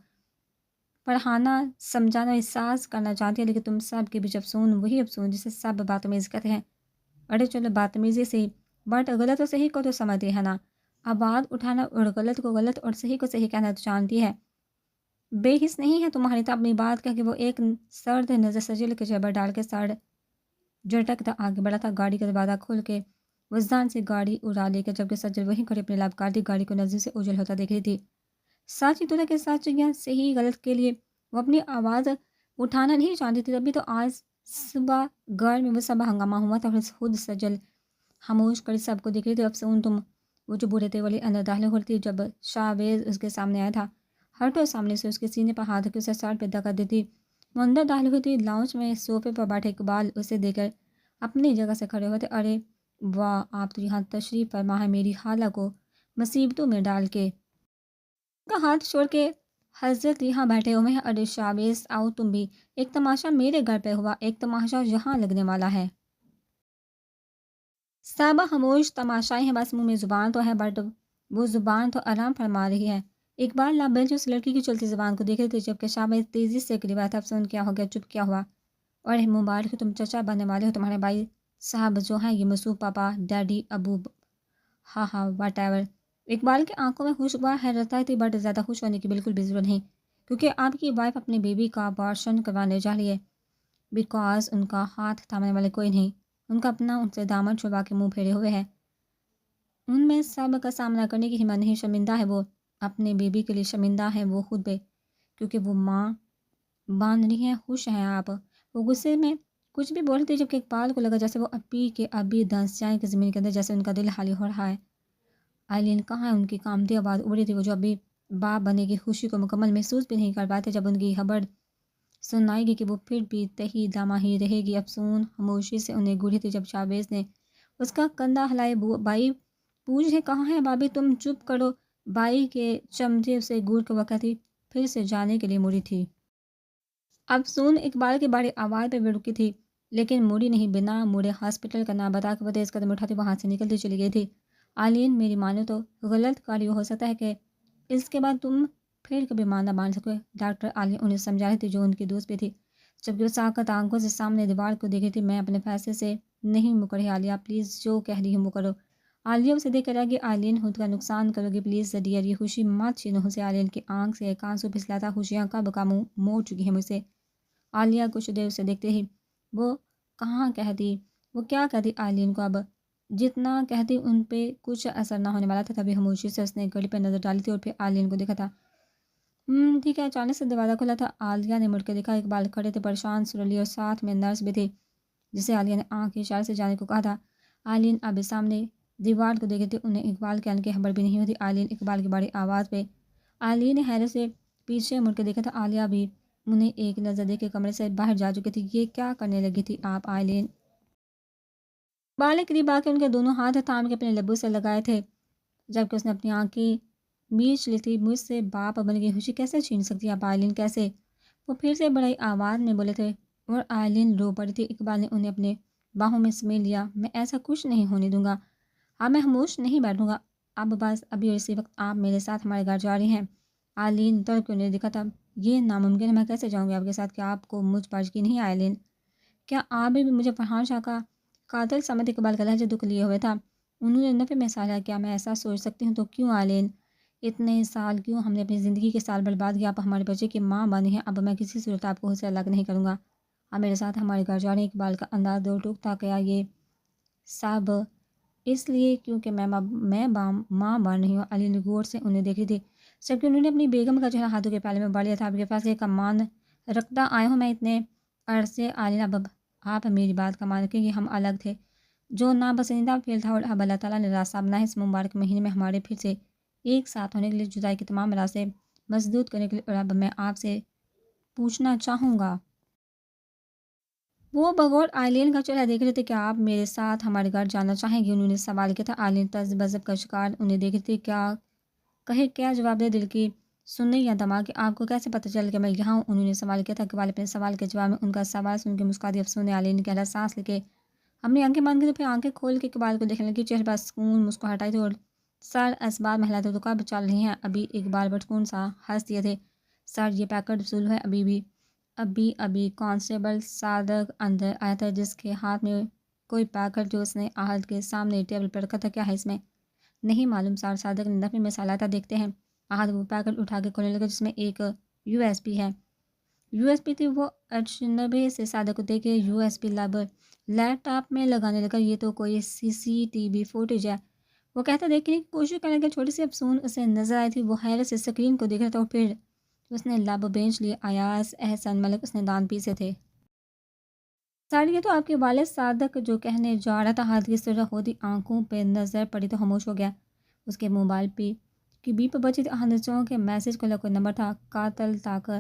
پڑھانا سمجھانا احساس کرنا چاہتی ہے. لیکن تم سب کے بیچ افسون وہی افسون جسے سب باتمیز کہتے ہیں. اڑے چلو باتمیزی سے بٹ غلط اور صحیح کو تو سمجھتی ہے نا. آواز اٹھانا اور غلط کو غلط اور صحیح کو صحیح کہنا تو جانتی ہے. بے حس نہیں ہے تمہاری تو اپنی بات کہہ کے وہ ایک سرد نظر سجل کے جبر ڈال کے سڑ جھٹکتا آگے بڑھا تھا. گاڑی کا دروازہ کھول کے وزدان سے گاڑی اڑا لے کے جبکہ سجل وہیں کھڑے اپنے لب کاٹی گاڑی کو نظر سے اوجھل ہوتا دیکھ رہی تھی. سچ ہی تو تھا کہ سچ یا صحیح غلط کے لیے وہ اپنی آواز اٹھانا نہیں چاہتی تھی. تبھی تو آج صبح گھر میں وہ سب ہنگامہ ہوا تھا اور خود سجل خاموش کڑی سب کو دیکھ رہی تھی. افسون تم. وہ جو بوڑھے تھے ولی اندر داخل ہو رہی تھی جب شاہویز اس کے سامنے آیا تھا. ہٹو سامنے سے اس کے سینے پر ہاتھ رکھ اسے سر پہ دکا دیتی. وہ اندر داخل ہوئی تھی. لاؤنج میں صوفے پر بیٹھے اقبال اسے دیکھ کر اپنی جگہ سے کھڑے ہوئے تھے. ارے واہ آپ تو یہاں تشریف فرما ہے میری خالہ کو مصیبتوں میں ڈال کے. ان کا ہاتھ چھوڑ کے حضرت یہاں بیٹھے ہوئے ہیں. ارے شاہویز آؤ تم بھی. ایک تماشا میرے گھر پہ ہوا, ایک تماشا یہاں لگنے والا ہے. صحابہ خاموش تماشائی ہیں, بس منہ میں زبان تو ہے بٹ وہ زبان تو آرام فرما رہی ہے. اقبال لابیل اس لڑکی کی چلتی زبان کو دیکھ رہے تھے جبکہ شاہویز تیزی سے قریب آیا تھا. افسون کیا ہو گیا, چپ کیا ہوا؟ اور مبارک تم چچا بننے والے ہو. تمہارے بھائی صاحب جو ہیں یہ مسعود پاپا ڈیڈی ابو ہاں ہاں واٹ ایور. اقبال کی آنکھوں میں خوشگوار حیرت تھی بٹ زیادہ خوش ہونے کی بالکل بھی ضرورت نہیں کیونکہ آپ کی وائف اپنے بیبی کا ابارشن کروانے جا رہی ہے. بیکاز ان کا ہاتھ تھامنے والے کوئی نہیں. ان کا اپنا ان سے دامن چھڑوا کے منہ پھیرے ہوئے ہے. ان میں سب کا سامنا کرنے کی ہمت نہیں. شرمندہ ہے وہ اپنے بیبی کے لیے, شرمندہ ہے وہ خود پہ کیونکہ وہ ماں باندھ رہی ہیں. خوش ہیں آپ. وہ غصے میں کچھ بھی بولتے جبکہ اقبال کو لگا جیسے وہ ابھی دنس جائیں کہ زمین کے اندر, جیسے ان کا دل خالی ہو رہا ہے. آئلین کہاں ہے؟ ان کی کامتی آواز اڑی تھی. وہ جو ابھی باپ بنے کی خوشی کو مکمل محسوس بھی نہیں کر پاتے جب ان کی خبر سنائے گی کہ وہ پھر بھی تہی دامہ ہی رہے گی. افسون خاموشی سے انہیں گھوری تھی جب شاہویز نے اس کا کندھا ہلائے. بائی پوچھ ہے کہاں ہے بابی؟ تم چپ کرو. بائی کے چمچے اسے گور کے وقت ہی پھر سے جانے کے لیے مڑی تھی. افسون اقبال کی بڑی آواز پہ بھی رکی تھی لیکن مڑی نہیں. بنا مڑے ہاسپٹل کا نام بتا کے وہ تیز قدم اٹھاتی وہاں سے نکلتی چلی گئی تھی. آئلین میری مانو تو غلط کاری ہو سکتا ہے کہ اس کے بعد تم پھر کبھی مان نہ سکو. ڈاکٹر آئلین انہیں سمجھا رہی تھی جو ان کی دوست بھی تھی جبکہ وہ ساکت آنکھوں سے سامنے دیوار کو دیکھ رہی تھی. میں اپنے فیصلے سے نہیں مکر رہی عالیہ, پلیز جو کہہ رہی ہوں وہ کرو. عالیہ اسے دیکھ کر آگے. آئلین خود کا نقصان کرو گی پلیز ڈیئر, یہ خوشی مت چھینو مجھ سے. آئلین کی آنکھ سے ایک آنسو پھسلا تھا. خوشیاں کب کا منہ موڑ چکی ہیں مجھ سے. عالیہ کچھ دیر اسے دیکھتے ہی وہ کہاں کہتی, وہ کیا کہتی آئلین کو. اب جتنا کہتی ان پہ کچھ اثر نہ ہونے والا تھا. تبھی خاموشی سے اس نے گھڑی پہ نظر ڈالی تھی اور پھر آئلین کو دیکھا تھا. ٹھیک ہے. اچانک سے دروازہ کھلا تھا. عالیہ نے مڑ کے دیکھا. اقبال کھڑے تھے پریشان سرلی اور ساتھ میں نرس بھی تھی جسے عالیہ نے آنکھ کے اشارے سے جانے کو کہا تھا. آئلین اب سامنے دیوار کو دیکھ رہی تھی. انہیں اقبال کے آنے کی خبر بھی نہیں ہوتی. آئلین اقبال کی بڑی آواز پہ. آئلین نے حیرت سے پیچھے مڑ کے دیکھا تھا. عالیہ بھی انہیں ایک نظر دے کے کمرے سے باہر جا چکی تھی. یہ کیا کرنے لگی تھی آپ آئلین؟ اقبال قریب آ کے ان کے دونوں ہاتھ تھام کے اپنے لبوں سے لگائے تھے جبکہ اس نے اپنی آنکھیں بیچ لی تھی. مجھ سے باپ بن کی خوشی کیسے چھین سکتی آپ آئلین, کیسے؟ وہ پھر سے بڑی آواز میں بولے تھے اور آئلین رو پڑی تھی. اقبال نے انہیں اپنے باہوں میں سمیٹ لیا. میں ایسا کچھ نہیں ہونے دوں گا. اب میں خاموش نہیں بیٹھوں گا. اب بس ابھی اور اسی وقت آپ میرے ساتھ ہمارے گھر جا رہی ہیں. آئلین تڑپ کے انہیں دکھا تھا. یہ ناممکن ہے. میں کیسے جاؤں گی آپ کے ساتھ؟ کیا آپ کو مجھ پر یقین نہیں آئلین؟ کیا آپ بھی مجھے فرحان شاہ کا قاتل سمجھ؟ اقبال کا لہجہ دکھ لیے ہوئے تھا. انہوں نے نفے میں سالا. کیا میں ایسا سوچ سکتی ہوں تو کیوں آئلین؟ اتنے سال کیوں؟ ہم نے اپنی زندگی کے سال برباد کیا. آپ ہمارے بچے کی ماں بنی ہیں. اب میں کسی صورت آپ کو اس سے الگ نہیں کروں گا. آپ میرے ساتھ ہمارے گھر جا رہے ہیں. اقبال کا انداز دو ٹوک تھا. کیا یہ سب اس لیے کیونکہ میں ماں بن رہی ہوں؟ علی نے غور سے انہیں دیکھی تھی جبکہ انہوں نے اپنی بیگم کا چہرہ ہاتھوں کے پیالے میں بڑھ لیا تھا. آپ کے فیصلے کا مان رکھتا آیا ہوں میں اتنے عرصے. علی اب آپ میری بات کا مان رکھیں کہ ہم الگ تھے جو ناپسندیدہ فیل تھا اور اب اللہ تعالیٰ نے راستہ بنا ہے اس مبارک مہینے میں ہمارے پھر سے ایک ساتھ ہونے کے لیے. جدائی کے تمام راستے مسدود کرنے کے لیے. اور اب میں آپ سے پوچھنا چاہوں گا. وہ بغور آئلین کا چہرہ دیکھ رہے تھے. کیا آپ میرے ساتھ ہمارے گھر جانا چاہیں گے؟ انہوں نے سوال کیا تھا. آئلین تذبذب کا شکار انہیں دیکھ رہی تھی. کیا کہے, کیا جواب دے؟ دل کی سننے یا دماغ کہ آپ کو کیسے پتہ چل کہ میں یہاں ہوں؟ انہوں نے سوال کیا تھا. اقبال اپنے سوال کے جواب میں ان کا سوال سن کے مسکا دی. افسون نے آئلین نے گہرا سانس لے کے اپنی آنکھیں بند کی تو پھر آنکھیں کھول کے اقبال کو دیکھنے لگی. چہرے پر سکون مسکراہٹ تھی اور سر اسباب میں ہلاتے. تو کب چل رہی ہیں؟ ابھی. اقبال بٹکون سا ہنس دیے تھے. سر یہ پیکٹ وصول ہے. ابھی کانسٹیبل صادق اندر آیا تھا جس کے ہاتھ میں کوئی پیکٹ جو اس نے عہد کے سامنے ٹیبل پر رکھا تھا. کیا ہے اس میں؟ نہیں معلوم سر. صادق نے نفی میں سالا تھا. دیکھتے ہیں. عہد وہ پیکٹ اٹھا کے کھولنے لگا جس میں ایک یو ایس پی ہے. یو ایس پی تھی. وہ اجنبی سے صادق کو دیکھ کے یو ایس پی لیپ ٹاپ میں لگانے لگا. یہ تو کوئی CCTV فوٹیج ہے. وہ کہتا دیکھنے کی کوشش کرنے کے چھوٹی سی افسون اسے نظر آئی تھی. وہ حیرت سے اسکرین کو دیکھ رہا تھا اور پھر اس نے لب بینچ لیے. ایاز احسن ملک. اس نے دانت پیسے تھے. ساڑی یہ تو آپ کے والد صادق جو کہنے جا رہا تھا، ہاتھ کی سرخ ہوتی آنکھوں پہ نظر پڑی تو خاموش ہو گیا۔ اس کے موبائل پہ کی بیپ بچی تھی، احمد کے میسج کو کوئی نمبر تھا، قاتل تک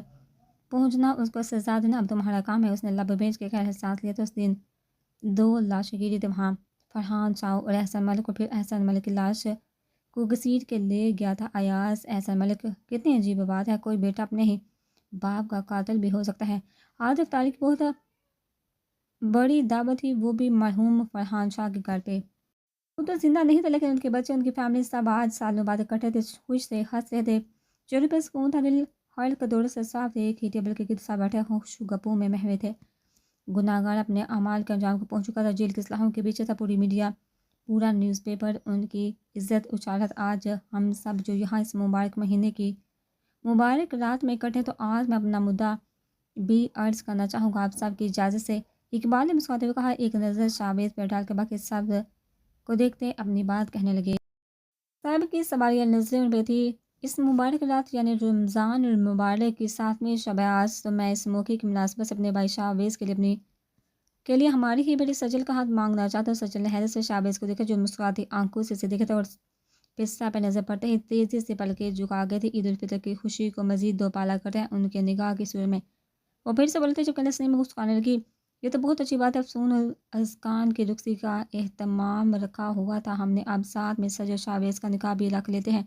پہنچنا اس کو سزا دینا اب تمہارا کام ہے۔ اس نے لب بھیج کے خیر سانس لیا تو اس دن 2 لاشیں گری تھی وہاں، فرحان شاہ اور احسان ملک، اور پھر احسان ملک کی لاش کو گھسیٹ کے لے گیا تھا ایاز۔ احسان ملک، کتنی عجیب بات ہے، کوئی بیٹا اپنے ہی باپ کا قاتل بھی ہو سکتا ہے۔ عاطف طارق کی بہت بڑی دعوت تھی، وہ بھی مرحوم فرحان شاہ کے گھر پہ۔ وہ تو زندہ نہیں تھا لیکن ان کے بچے، ان کی فیملی سب آج سالوں بعد اکٹھے تھے، خوش تھے، ہنس رہے تھے، چہرے پہ سکون تھا، دل حلق دور سے صاف تھے۔ ایک ہی ٹیبل کے گرد سب بیٹھے خوش گپوں میں مہوے تھے۔ گناہگار اپنے اعمال کے انجام کو پہنچ چکا تھا، جیل کی اصلاحوں کے پیچھے تھا پوری میڈیا، پورا نیوز پیپر ان کی عزت اچالت۔ آج ہم سب جو یہاں اس مبارک مہینے کی مبارک رات میں اکٹھے، تو آج میں اپنا مدعا بھی عرض کرنا چاہوں گا آپ سب کی اجازت سے۔ اقبال نے مسکراتے ہوئے کہا، ایک نظر شاویز پہ ڈال کے باقی سب کو دیکھتے اپنی بات کہنے لگے۔ صاحب کی سواریہ نظریں ان پہ تھی۔ اس مبارک رات یعنی رمضان المبارک کی 7ویں شب آج، تو میں اس موقع کی مناسبت سے اپنے بھائی شاویز کے لیے ہماری ہی بڑی سجل کا ہاتھ مانگنا چاہتا ہوں۔ سجل نے حیرت سے شاویز کو دیکھا جو مسکراتی آنکھوں سے اسے دیکھا تھا، اور پستہ پہ نظر پڑتے ہی تیزی سے پلکیں جھکا گئے تھے۔ عید الفطر کی خوشی کو مزید دو پالا کرتے ہیں ان کے نگاہ کی سور میں وہ پھر سے بولتے جب کلس میں مسکرانے لگی، یہ تو بہت اچھی بات ہے، افسون اذکان کی رخصتی کا اہتمام رکھا ہوا تھا ہم نے، اب ساتھ میں سجل شاویز کا نکاح بھی رکھ لیتے ہیں۔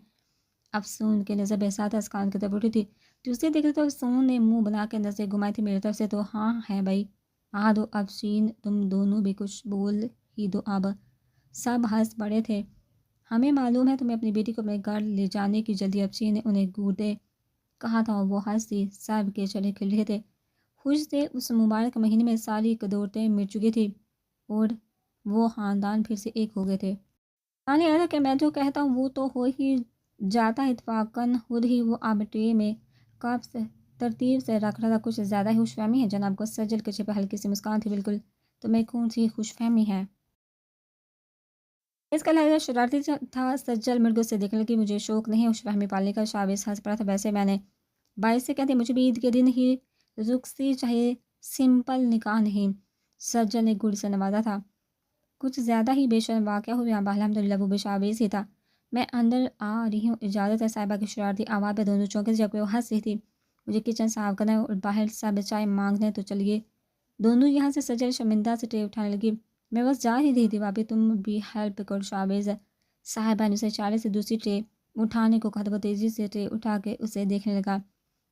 افسون کے نظر بحثات اذکان کی طرف اٹھی تھی، دوسرے دیکھتے تو افسون نے منہ بنا کے نظر گھمائی تھی میری طرف سے، تو ہاں ہے بھائی، آ دو افشین، تم دونوں بھی کچھ بول ہی دو اب۔ سب ہنس پڑے تھے، ہمیں معلوم ہے تمہیں اپنی بیٹی کو اپنے گھر لے جانے کی جلدی، افشین نے انہیں گھوٹے کہا تھا، اور وہ ہنسی، سب کے چہرے کھل رہے تھے، خوش تھے۔ اس مبارک مہینے میں ساری قدورتیں مٹ چکی تھی اور وہ خاندان پھر سے ایک ہو گئے تھے۔ کہانی ایسا کہ میں جو کہتا ہوں وہ تو ہو ہی جاتا، اتفاقاً خود ہی وہ اب ٹرے میں کپ سے ترتیب سے رکھ رہا تھا۔ کچھ زیادہ ہی خوش فہمی ہے جناب کو؟ سجل کے چہرے پہ ہلکی سی مسکان تھی، بالکل تمہیں کون سی خوش فہمی ہے؟ اس کا لہجہ شرارتی تھا۔ سجل مرغ سے دیکھنے لگی، مجھے شوق نہیں خوش فہمی پالنے کا۔ شاویز ہنس پڑا تھا، ویسے میں نے بھائی سے کہتے مجھے بھی عید کے دن ہی رخصتی چاہیے، سمپل نکاح نہیں۔ سجل نے گڑ سے نوازا تھا، کچھ زیادہ ہی بے شرم واقعہ ہوئے، اب الحمدللہ وہ بھی شاویز ہی تھا۔ میں اندر آ رہی ہوں، اجازت ہے؟ صاحبہ کی شرارتی آواز پہ دونوں چونکے جبکہ وہ ہنس رہی تھی۔ مجھے کچن صاف کرنا ہے اور باہر سب چائے مانگنے، تو چلیے دونوں یہاں سے۔ سجل شرمندہ سے ٹرے اٹھانے لگی، میں بس جا ہی رہی تھی بھابھی، تم بھی ہیلپ کرو۔ شاویز صاحبہ نے اسے اشارے سے دوسری ٹرے اٹھانے کو کہا، وہ تیزی سے ٹرے اٹھا کے اسے دیکھنے لگا،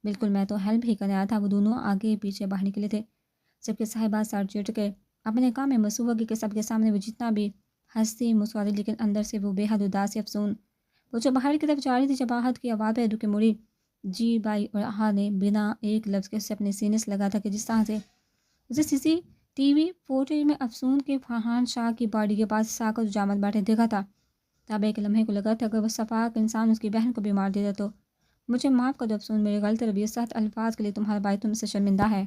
بالکل میں تو ہیلپ ہی کرنے آیا تھا۔ وہ دونوں آگے پیچھے باہر نکلے تھے، جبکہ صاحبہ سر چٹ کے اپنے کام میں مصروف ہوگی کہ سب کے سامنے وہ جتنا بھی ہنسی مسکراتی لیکن اندر سے وہ بے حد اداس سی۔ افسون وہ جو باہر کی طرف جا رہی تھی، جب آہت کی آواز پہ رکے مڑی، جی بھائی، اور آہا نے بنا ایک لفظ کے اسے اپنے سینے سے لگا تھا کہ جس طرح سے اسے CCTV فوٹیج میں افسون کے فرحان شاہ کی باڈی کے پاس ساکت جامت بیٹھے دیکھا تھا۔ تب ایک لمحے کو لگا تھا کہ وہ شفاق انسان اس کی بہن کو بھی مار دیتا، تو مجھے معاف کر دو افسون، میرے غلط رویے سخت الفاظ کے لیے تمہارا بھائی تم سے شرمندہ ہے۔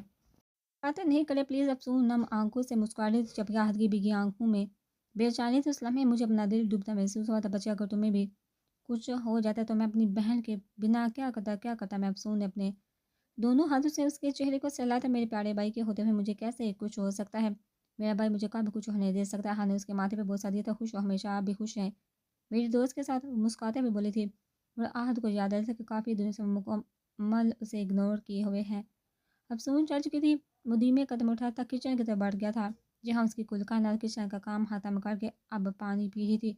باتیں نہیں کرے پلیز۔ افسون نم آنکھوں سے مسکرا رہی تھی، جبکہ آہت کی بھیگی آنکھوں میں بے چینی تھی۔ اس لمحے مجھے اپنا دل ڈوبتا محسوس ہوا تھا، بچے اگر تمہیں بھی کچھ ہو جاتا تو میں اپنی بہن کے بنا کیا کرتا میں؟ افسون نے اپنے دونوں ہاتھوں سے اس کے چہرے کو سہلایا تھا، میرے پیارے بھائی کے ہوتے ہوئے مجھے کیسے کچھ ہو سکتا ہے؟ میرا بھائی مجھے کب کچھ ہونے دے سکتا ہے؟ ہاں نے اس کے ماتھے پہ بوسہ دیا تھا، خوش ہو، ہمیشہ آپ بھی خوش ہیں میری دوست کے ساتھ، مسکراتے ہوئے بولی تھی، اور آہت کو یاد آ رہا تھا کہ کافی دنوں سے مکمل اسے اگنور کیے ہوئے ہیں۔ افسون چل چکی تھی، وہ دھیمے قدم اٹھاتا کچن کی طرف بڑھ گیا تھا، جہاں اس کی کل کائنات کچن کا کام ختم کر کے اب پانی پی رہی تھی۔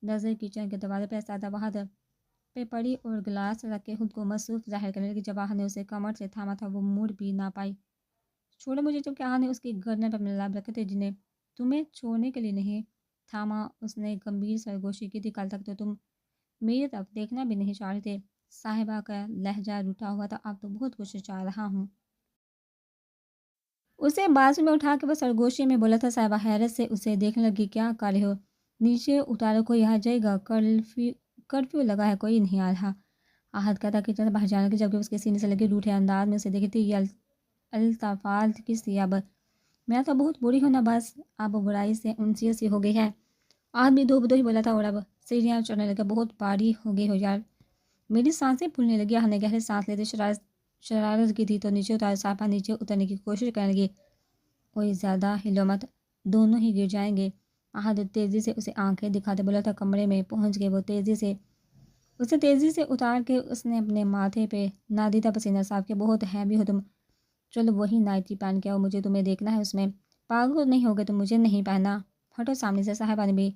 نظر کچن کے دروازے پہ سادہ وحد پہ پڑی اور گلاس رکھ کے خود کو مصروف ظاہر کرنے لگی۔ جب آہا نے اسے کمر سے تھاما تھا وہ مڑ بھی نہ پائی۔ چھوڑو مجھے، جبکہ آہا نے اس کی گردن پر اپنے لب رکھے تھے جنہیں تمہیں چھوڑنے کے لیے نہیں تھاما۔ اس نے گمبھیر سرگوشی کی تھی، کل تک تو تم میری طرف دیکھنا بھی نہیں چاہ رہے تھے۔ صاحبہ کا لہجہ روٹا ہوا تھا، اب تو بہت کچھ چاہ رہا ہوں۔ اسے بازو میں اٹھا کے وہ سرگوشی میں بولا تھا۔ صاحبہ حیرت سے اسے دیکھنے لگی، کیا کر رہے ہو؟ نیچے اتارو، کوئی آ جائے گا، کرفیو لگا ہے، کوئی نہیں آ رہا۔ آہت کہتا کچن سے باہر جانے کی، جبکہ اس کے سینے سے لگے روٹھے انداز میں اسے دیکھی تھی، یہ التفات کس تھی؟ اب میں تو بہت بری ہوں نا، بس اب برائی سے انسیت سی ہو گئی ہے۔ آج بھی دو بدو ہی بولا تھا، اور اب سیڑھیاں چڑھنے لگا، بہت باری ہو گئی ہو یار، میری سانسیں پھولنے لگی۔ آہا نے گہرے سانس لیتے شرارت کی تھی تو نیچے اتارے۔ صاحبہ نیچے اترنے کی کوشش کرنے لگی، کوئی زیادہ ہلو مت، دونوں ہی گر جائیں گے۔ احد تیزی سے اسے آنکھیں دکھاتے بولا تھا۔ کمرے میں پہنچ گئے وہ اسے تیزی سے اتار کے اس نے اپنے ماتھے پہ نادیدہ پسینہ صاف کیا۔ بہت ہیوی ہو تم، چلو وہی نائٹی پہن کے آؤ، مجھے تمہیں دیکھنا ہے اس میں۔ پاگل نہیں ہوگے تم، مجھے نہیں پہننا، ہٹو سامنے سے۔ صاحبہ نے بھی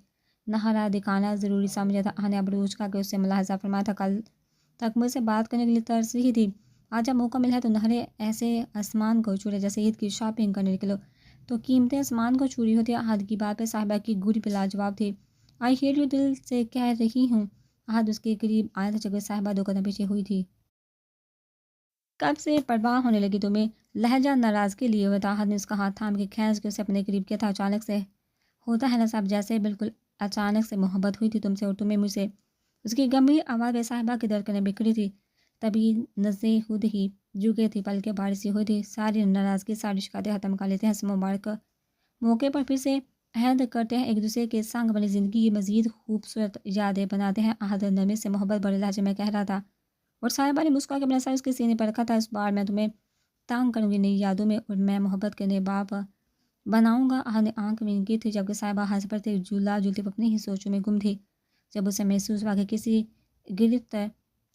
نہرا دکھانا ضروری سمجھا تھا۔ نے ابروج کا کہ اس سے ملاحظہ فرمایا تھا، کل تک مجھ سے بات کرنے کے لیے ترس رہی تھی، آج جب موقع ملا ہے تو نہرے ایسے آسمان کو چھو رہے جیسے عید کی شاپنگ کرنے نکلو تو قیمتیں آسمان کو چھو رہی ہوتی۔ احد کی بات پہ صاحبہ کی گوری پہ لاجواب تھی۔ آئی ہیٹ یو، دل سے کہہ رہی ہوں۔ احد اس کے قریب آیا تھا جبکہ صاحبہ 2 قدم پیچھے ہوئی تھی۔ کب سے پرواہ ہونے لگی تمہیں؟ لہجہ ناراضگی لیے ہوئے تھا۔ احد نے اس کا ہاتھ تھام کے کھینچ کے اسے اپنے قریب کیا تھا۔ اچانک سے ہوتا ہے نا صاحب، جیسے بالکل اچانک سے محبت ہوئی تھی تم سے اور تمہیں مجھ سے۔ اس کی گمبھیر آواز میں صاحبہ کی دھڑکنیں بکھری تھی، تبھی نظریں خود ہی جھکے تھی، پلکیں بھاری سی ہوئی تھی۔ ساری ناراضگی، ساری شکایتیں ختم کر لیتے ہیں اس مبارک موقع پر، پھر سے عہد کرتے ہیں ایک دوسرے کے سنگ بنی زندگی کی مزید خوبصورت یادیں بناتے ہیں۔ احد نرمی سے محبت بڑے لہجے میں کہہ رہا تھا اور صاحبہ نے مسکرا کے اپنا سر اس کے سینے پر رکھا تھا۔ اس بار میں تمہیں تانگ کروں گی نئی یادوں میں اور میں محبت کے نئے باب بناؤں گا۔ احد نے آنکھ مینی کی تھی جبکہ صاحبہ ہنس پڑتے جھولا جھولتی اپنی ہی سوچوں میں گم تھی۔ جب اسے محسوس ہوا کہ کسی گرفت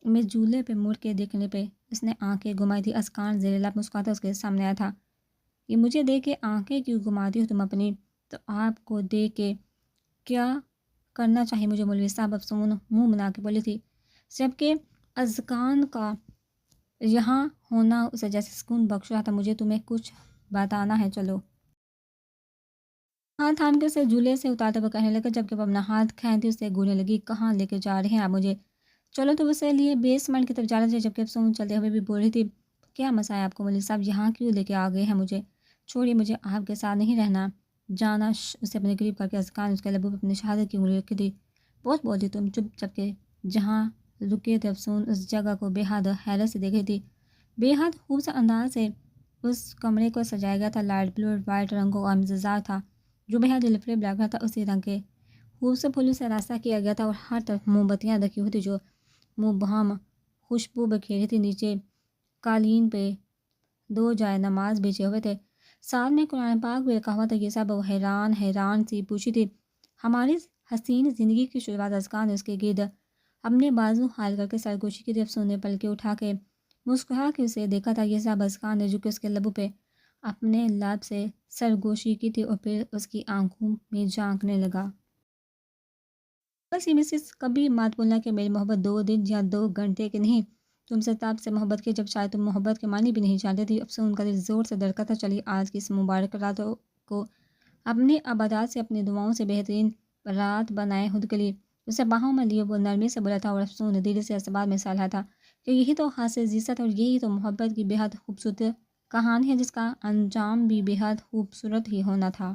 میں جھولے پہ مڑ کے دیکھنے پہ اس نے آنکھیں گھمائی تھی، اسکان زیر لب مسکراتا اس کے سامنے آیا تھا۔ یہ مجھے دیکھ کے آنکھیں کیوں گھماتی ہو تم اپنی؟ تو آپ کو دیکھ کے کیا کرنا چاہیے مجھے؟ مولوی صاحب افسون منہ بنا کے بولی تھی، جبکہ اذکان کا یہاں ہونا اسے جیسے سکون بخش رہا تھا۔ مجھے تمہیں کچھ بتانا ہے، چلو۔ ہاتھ تھام کے اسے جھولے سے اتارتے ہوئے کہنے لگا جبکہ وہ اپنا ہاتھ کھینچتی اسے گھورنے لگی، کہاں لے کے جا رہے ہیں آپ مجھے؟ چلو تو اسے لیے بیسمنٹ کی طرف جا رہے تھے جبکہ افسون چلتے ہوئے بھی بول رہی تھی، کیا مسئلہ ہے آپ کو مولوی صاحب، یہاں کیوں لے کے آ گئے ہیں مجھے؟ چھوڑیے، مجھے آپ کے ساتھ نہیں رہنا جانا۔ اسے اپنے قریب کر کے اذکان اس کے لبوں پہ اپنی شہادت کی انگلی رکھی تھی۔ بہت بولتی تم، چپ۔ جبکہ جہاں رکے تھے افسون اس جگہ کو بے حد حیرت سے دیکھ رہی تھی۔ بے حد خوبصورت انداز سے اس کمرے کو سجایا گیا تھا، لائٹ بلو اور وائٹ رنگوں کا امتزاج تھا جو بے حد دلفریب لگ رہا تھا۔ اسی رنگ کے خوبصورت پھولوں سے راستہ کیا گیا تھا اور ہر طرف موم بتیاں رکھی ہوئی تھی جو مبہم خوشبو بکھیری تھی۔ نیچے قالین پہ 2 جائے نماز بچھے ہوئے تھے، ساتھ میں قرآن پاک بھی رکھا ہوا تھا۔ یہ سب وہ حیران سی پوچھی تھی، ہماری حسین زندگی کی شروعات؟ اذکان نے اس کے گرد اپنے بازو حائل کر کے سرگوشی کی طرف سونے پلکیں اٹھا کے مسکرا کے اسے دیکھا تھا۔ یہ سب اذکان نے جو کہ اس کے لبوں پہ اپنے لب سے سرگوشی کی تھی اور پھر اس کی آنکھوں میں جھانکنے لگا۔ بس یہ مسز کبھی مات بولنا کہ میری محبت 2 دن یا 2 گھنٹے کی نہیں، تم سے تب سے محبت کی جب شاید تم محبت کے معنی بھی نہیں جانتے تھی۔ افسون کا دل زور سے دھڑکا تھا۔ چلیے آج کی اس مبارک رات کو اپنی عبادات سے، اپنی دعاؤں سے بہترین رات بنائے خود کے لیے۔ اسے باہوں میں لیے وہ نرمی سے بولا تھا اور افسون نے دل سے اس بات میں صلاح تھا کہ یہی تو خاص عزت اور یہی تو محبت کی بے حد خوبصورت کہانی ہے جس کا انجام بھی بے حد خوبصورت ہی ہونا تھا۔